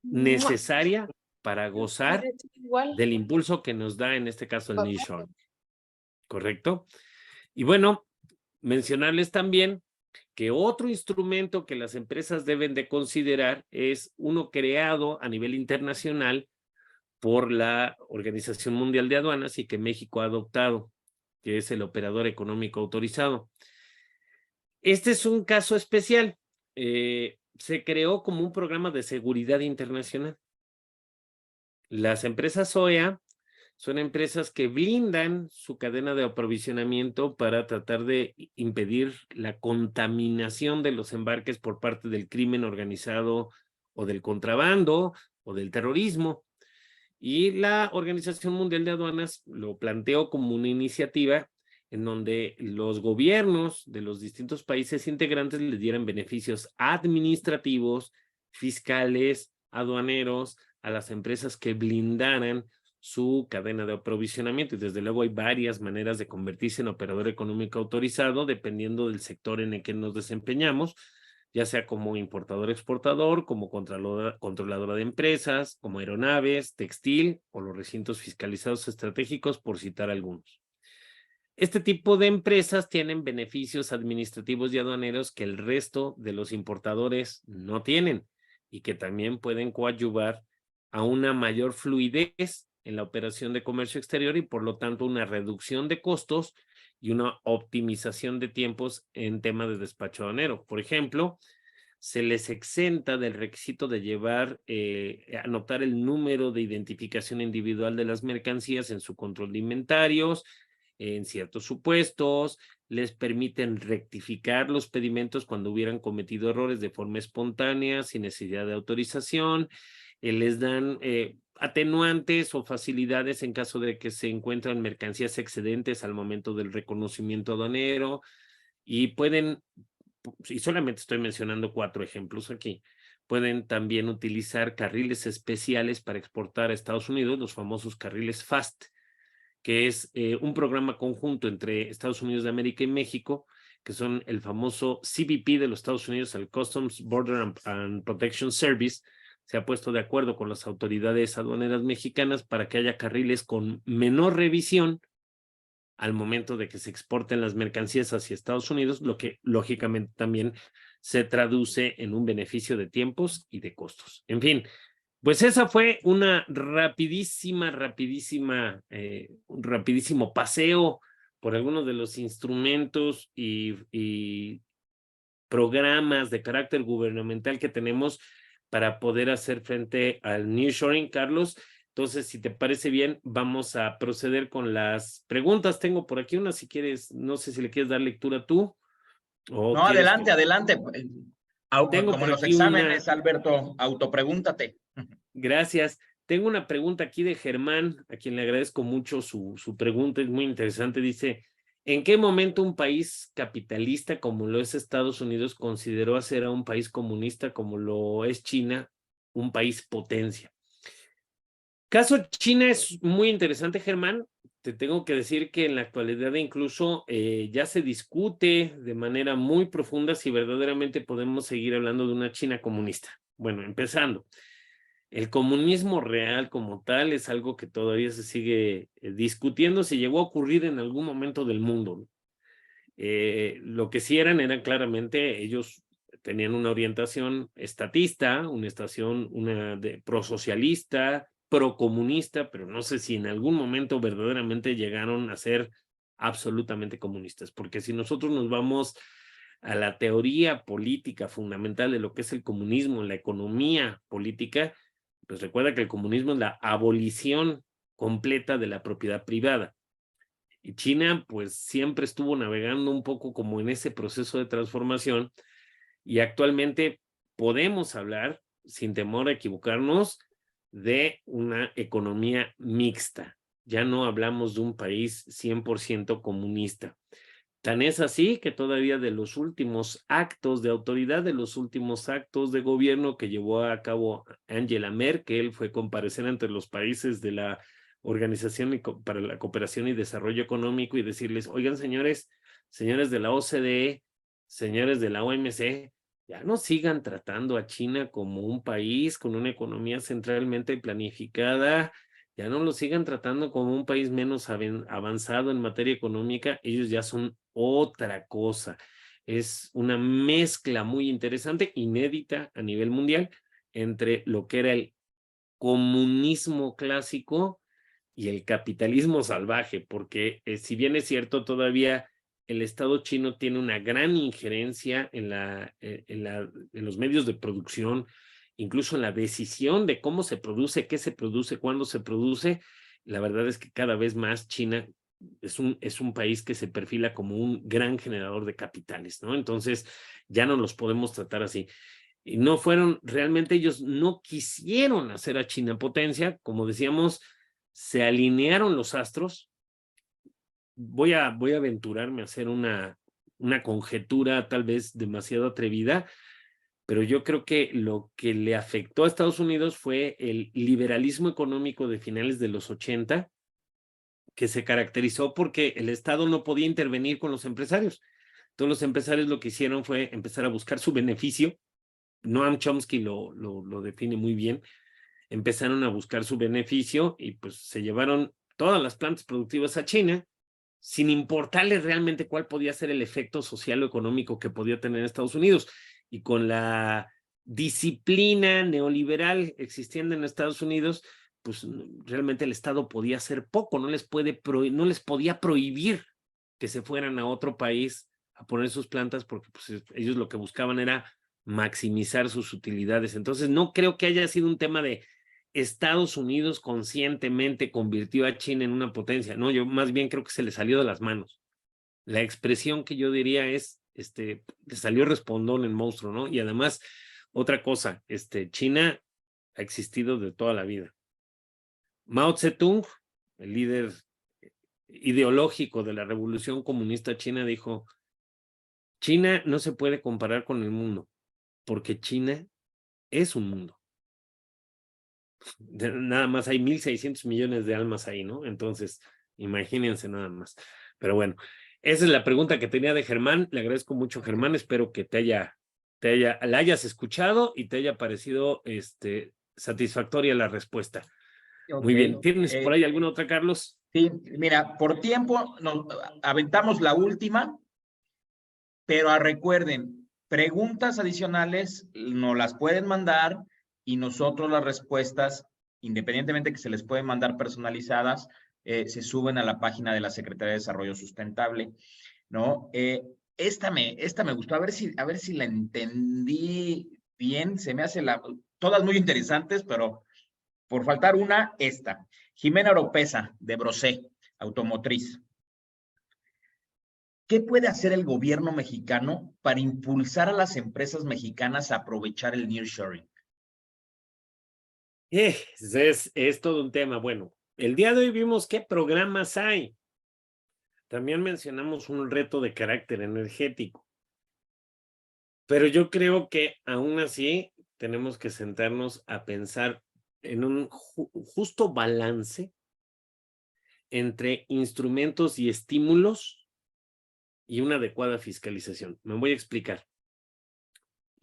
necesaria para gozar del impulso que nos da en este caso el nearshoring. ¿Correcto? Y bueno, mencionarles también que otro instrumento que las empresas deben de considerar es uno creado a nivel internacional por la Organización Mundial de Aduanas y que México ha adoptado, que es el operador económico autorizado. Este es un caso especial. Se creó como un programa de seguridad internacional. Las empresas OEA son empresas que blindan su cadena de aprovisionamiento para tratar de impedir la contaminación de los embarques por parte del crimen organizado o del contrabando o del terrorismo. Y la Organización Mundial de Aduanas lo planteó como una iniciativa en donde los gobiernos de los distintos países integrantes les dieran beneficios administrativos, fiscales, aduaneros a las empresas que blindaran su cadena de aprovisionamiento. Y desde luego hay varias maneras de convertirse en operador económico autorizado dependiendo del sector en el que nos desempeñamos, ya sea como importador-exportador, como controladora de empresas, como aeronaves, textil o los recintos fiscalizados estratégicos, por citar algunos. Este tipo de empresas tienen beneficios administrativos y aduaneros que el resto de los importadores no tienen y que también pueden coadyuvar a una mayor fluidez en la operación de comercio exterior y por lo tanto una reducción de costos y una optimización de tiempos en tema de despacho aduanero. Por ejemplo, se les exenta del requisito de anotar el número de identificación individual de las mercancías en su control de inventarios, en ciertos supuestos, les permiten rectificar los pedimentos cuando hubieran cometido errores de forma espontánea, sin necesidad de autorización, les dan atenuantes o facilidades en caso de que se encuentran mercancías excedentes al momento del reconocimiento aduanero y pueden, y solamente estoy mencionando 4 ejemplos aquí, pueden también utilizar carriles especiales para exportar a Estados Unidos, los famosos carriles FAST, que es un programa conjunto entre Estados Unidos de América y México, que son el famoso CBP de los Estados Unidos, el Customs Border and Protection Service. Se ha puesto de acuerdo con las autoridades aduaneras mexicanas para que haya carriles con menor revisión al momento de que se exporten las mercancías hacia Estados Unidos, lo que lógicamente también se traduce en un beneficio de tiempos y de costos. En fin, pues esa fue una un rapidísimo paseo por algunos de los instrumentos y programas de carácter gubernamental que tenemos para poder hacer frente al nearshoring, Carlos. Entonces, si te parece bien, vamos a proceder con las preguntas. Tengo por aquí una, si quieres, no sé si le quieres dar lectura tú. O No, adelante, adelante. Tengo Como por en los aquí exámenes, Alberto, autopregúntate. Gracias. Tengo una pregunta aquí de Germán, a quien le agradezco mucho su pregunta, es muy interesante. Dice, ¿en qué momento un país capitalista como lo es Estados Unidos consideró hacer a un país comunista como lo es China un país potencia? Caso China es muy interesante, Germán. Te tengo que decir que en la actualidad incluso ya se discute de manera muy profunda si verdaderamente podemos seguir hablando de una China comunista. Bueno, empezando. El comunismo real como tal es algo que todavía se sigue discutiendo si llegó a ocurrir en algún momento del mundo. Lo que sí eran claramente, ellos tenían una orientación estatista, una prosocialista, procomunista, pero no sé si en algún momento verdaderamente llegaron a ser absolutamente comunistas, porque si nosotros nos vamos a la teoría política fundamental de lo que es el comunismo, la economía política, pues recuerda que el comunismo es la abolición completa de la propiedad privada. Y China, pues siempre estuvo navegando un poco como en ese proceso de transformación y actualmente podemos hablar, sin temor a equivocarnos, de una economía mixta. Ya no hablamos de un país 100% comunista. Tan es así que todavía de los últimos actos de autoridad, de los últimos actos de gobierno que llevó a cabo Angela Merkel, fue comparecer ante los países de la Organización para la Cooperación y Desarrollo Económico y decirles, oigan señores de la OCDE, señores de la OMC, ya no sigan tratando a China como un país con una economía centralmente planificada, ya no lo sigan tratando como un país menos avanzado en materia económica, ellos ya son otra cosa. Es una mezcla muy interesante, inédita a nivel mundial, entre lo que era el comunismo clásico y el capitalismo salvaje, porque si bien es cierto, todavía el Estado chino tiene una gran injerencia en los medios de producción, incluso en la decisión de cómo se produce, qué se produce, cuándo se produce. La verdad es que cada vez más China es un país que se perfila como un gran generador de capitales, ¿no? Entonces ya no los podemos tratar así. Y no fueron, realmente ellos no quisieron hacer a China potencia, como decíamos, se alinearon los astros. Voy a aventurarme a hacer una conjetura tal vez demasiado atrevida, pero yo creo que lo que le afectó a Estados Unidos fue el liberalismo económico de finales de los 80, que se caracterizó porque el Estado no podía intervenir con los empresarios. Todos los empresarios lo que hicieron fue empezar a buscar su beneficio. Noam Chomsky lo define muy bien. Empezaron a buscar su beneficio y pues se llevaron todas las plantas productivas a China, sin importarles realmente cuál podía ser el efecto social o económico que podía tener Estados Unidos. Y con la disciplina neoliberal existiendo en Estados Unidos, pues realmente el Estado podía hacer poco, no les podía prohibir que se fueran a otro país a poner sus plantas, porque pues, ellos lo que buscaban era maximizar sus utilidades. Entonces no creo que haya sido un tema de Estados Unidos conscientemente convirtió a China en una potencia. No, yo más bien creo que se le salió de las manos. La expresión que yo diría es, le salió respondón el monstruo, ¿no? Y además, otra cosa, China ha existido de toda la vida. Mao Zedong, el líder ideológico de la revolución comunista china, dijo, China no se puede comparar con el mundo, porque China es un mundo. Nada más hay 1.600 millones de almas ahí, ¿no? Entonces, imagínense nada más. Pero bueno, esa es la pregunta que tenía de Germán. Le agradezco mucho, Germán. Espero que la hayas escuchado y te haya parecido satisfactoria la respuesta. Okay. Muy bien. ¿Tienes por ahí alguna otra, Carlos? Sí, mira, por tiempo nos aventamos la última, pero recuerden, preguntas adicionales nos las pueden mandar y nosotros las respuestas, independientemente que se les pueden mandar personalizadas, se suben a la página de la Secretaría de Desarrollo Sustentable, ¿no? Esta me gustó, a ver si la entendí bien, se me hace todas muy interesantes, pero por faltar una, esta. Jimena Oropesa, de Brosé, automotriz. ¿Qué puede hacer el gobierno mexicano para impulsar a las empresas mexicanas a aprovechar el nearshoring? Es todo un tema. Bueno, el día de hoy vimos qué programas hay. También mencionamos un reto de carácter energético. Pero yo creo que aún así tenemos que sentarnos a pensar en un justo balance entre instrumentos y estímulos y una adecuada fiscalización. Me voy a explicar.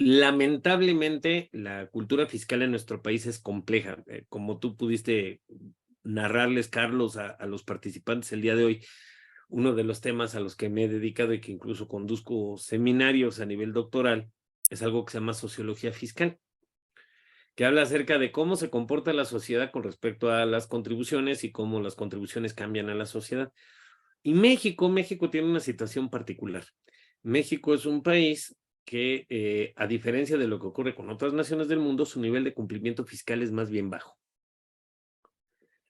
Lamentablemente, la cultura fiscal en nuestro país es compleja. Como tú pudiste narrarles, Carlos, a los participantes el día de hoy, uno de los temas a los que me he dedicado y que incluso conduzco seminarios a nivel doctoral es algo que se llama sociología fiscal, que habla acerca de cómo se comporta la sociedad con respecto a las contribuciones y cómo las contribuciones cambian a la sociedad. Y México tiene una situación particular. México es un país que, a diferencia de lo que ocurre con otras naciones del mundo, su nivel de cumplimiento fiscal es más bien bajo.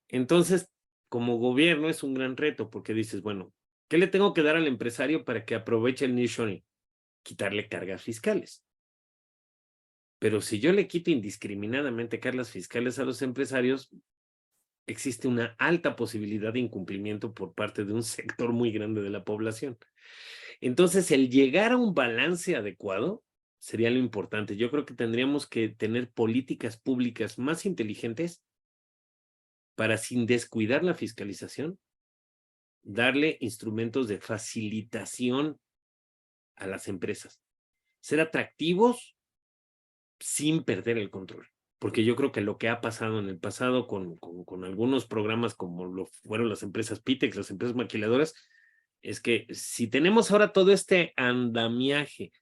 Entonces, como gobierno es un gran reto porque dices, bueno, ¿qué le tengo que dar al empresario para que aproveche el nearshoring? Quitarle cargas fiscales. Pero si yo le quito indiscriminadamente cargas fiscales a los empresarios, existe una alta posibilidad de incumplimiento por parte de un sector muy grande de la población. Entonces, el llegar a un balance adecuado sería lo importante. Yo creo que tendríamos que tener políticas públicas más inteligentes para, sin descuidar la fiscalización, darle instrumentos de facilitación a las empresas. Ser atractivos sin perder el control. Porque yo creo que lo que ha pasado en el pasado con algunos programas como lo fueron las empresas Pitex, las empresas maquiladoras, es que si tenemos ahora todo este andamiaje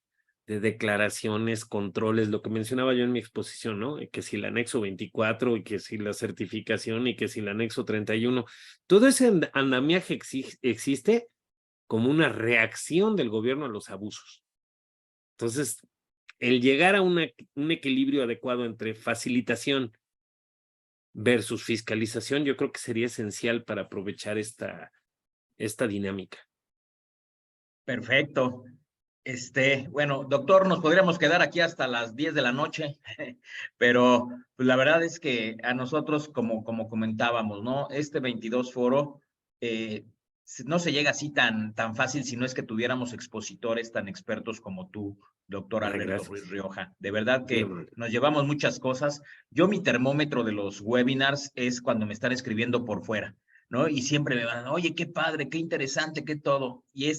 de declaraciones, controles, lo que mencionaba yo en mi exposición, ¿no? Que si el anexo 24 y que si la certificación y que si el anexo 31, todo ese andamiaje existe como una reacción del gobierno a los abusos. Entonces, el llegar a un equilibrio adecuado entre facilitación versus fiscalización, yo creo que sería esencial para aprovechar esta dinámica. Perfecto. Bueno, doctor, nos podríamos quedar aquí hasta las 10 de la noche, pero pues, la verdad es que a nosotros, como comentábamos, ¿no? Este 22 foro no se llega así tan fácil si no es que tuviéramos expositores tan expertos como tú, doctor Alberto Ruiz Rioja. De verdad que nos llevamos muchas cosas. Yo mi termómetro de los webinars es cuando me están escribiendo por fuera, ¿no? Y siempre me van, oye, qué padre, qué interesante, qué todo. Y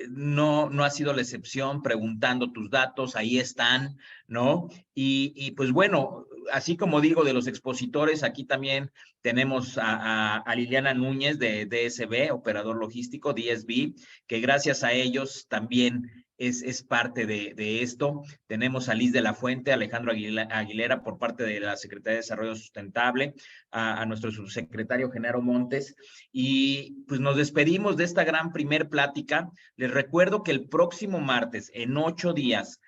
no ha sido la excepción, preguntando tus datos, ahí están, ¿no? Y pues bueno, así como digo de los expositores, aquí también tenemos a Liliana Núñez de DSB, operador logístico, DSB, que gracias a ellos también es parte de esto. Tenemos a Liz de la Fuente, Alejandro Aguilera por parte de la Secretaría de Desarrollo Sustentable, a nuestro subsecretario Genaro Montes, y pues nos despedimos de esta gran primer plática. Les recuerdo que el próximo martes, en 8 días,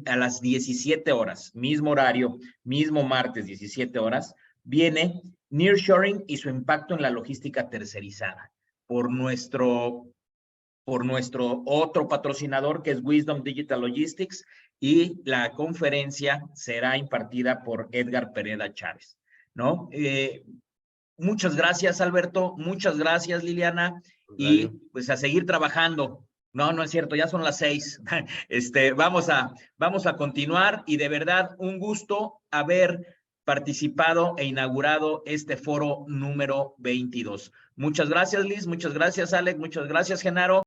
a las 17 horas, mismo horario, mismo martes, 17 horas, viene Nearshoring y su impacto en la logística tercerizada por nuestro otro patrocinador que es Wisdom Digital Logistics, y la conferencia será impartida por Edgar Pereda Chávez, ¿no? Muchas gracias, Alberto, muchas gracias, Liliana, y pues a seguir trabajando. No es cierto, ya son las 6. Vamos a continuar, y de verdad un gusto haber participado e inaugurado este foro número 22. Muchas gracias, Liz, muchas gracias, Alex, muchas gracias, Genaro.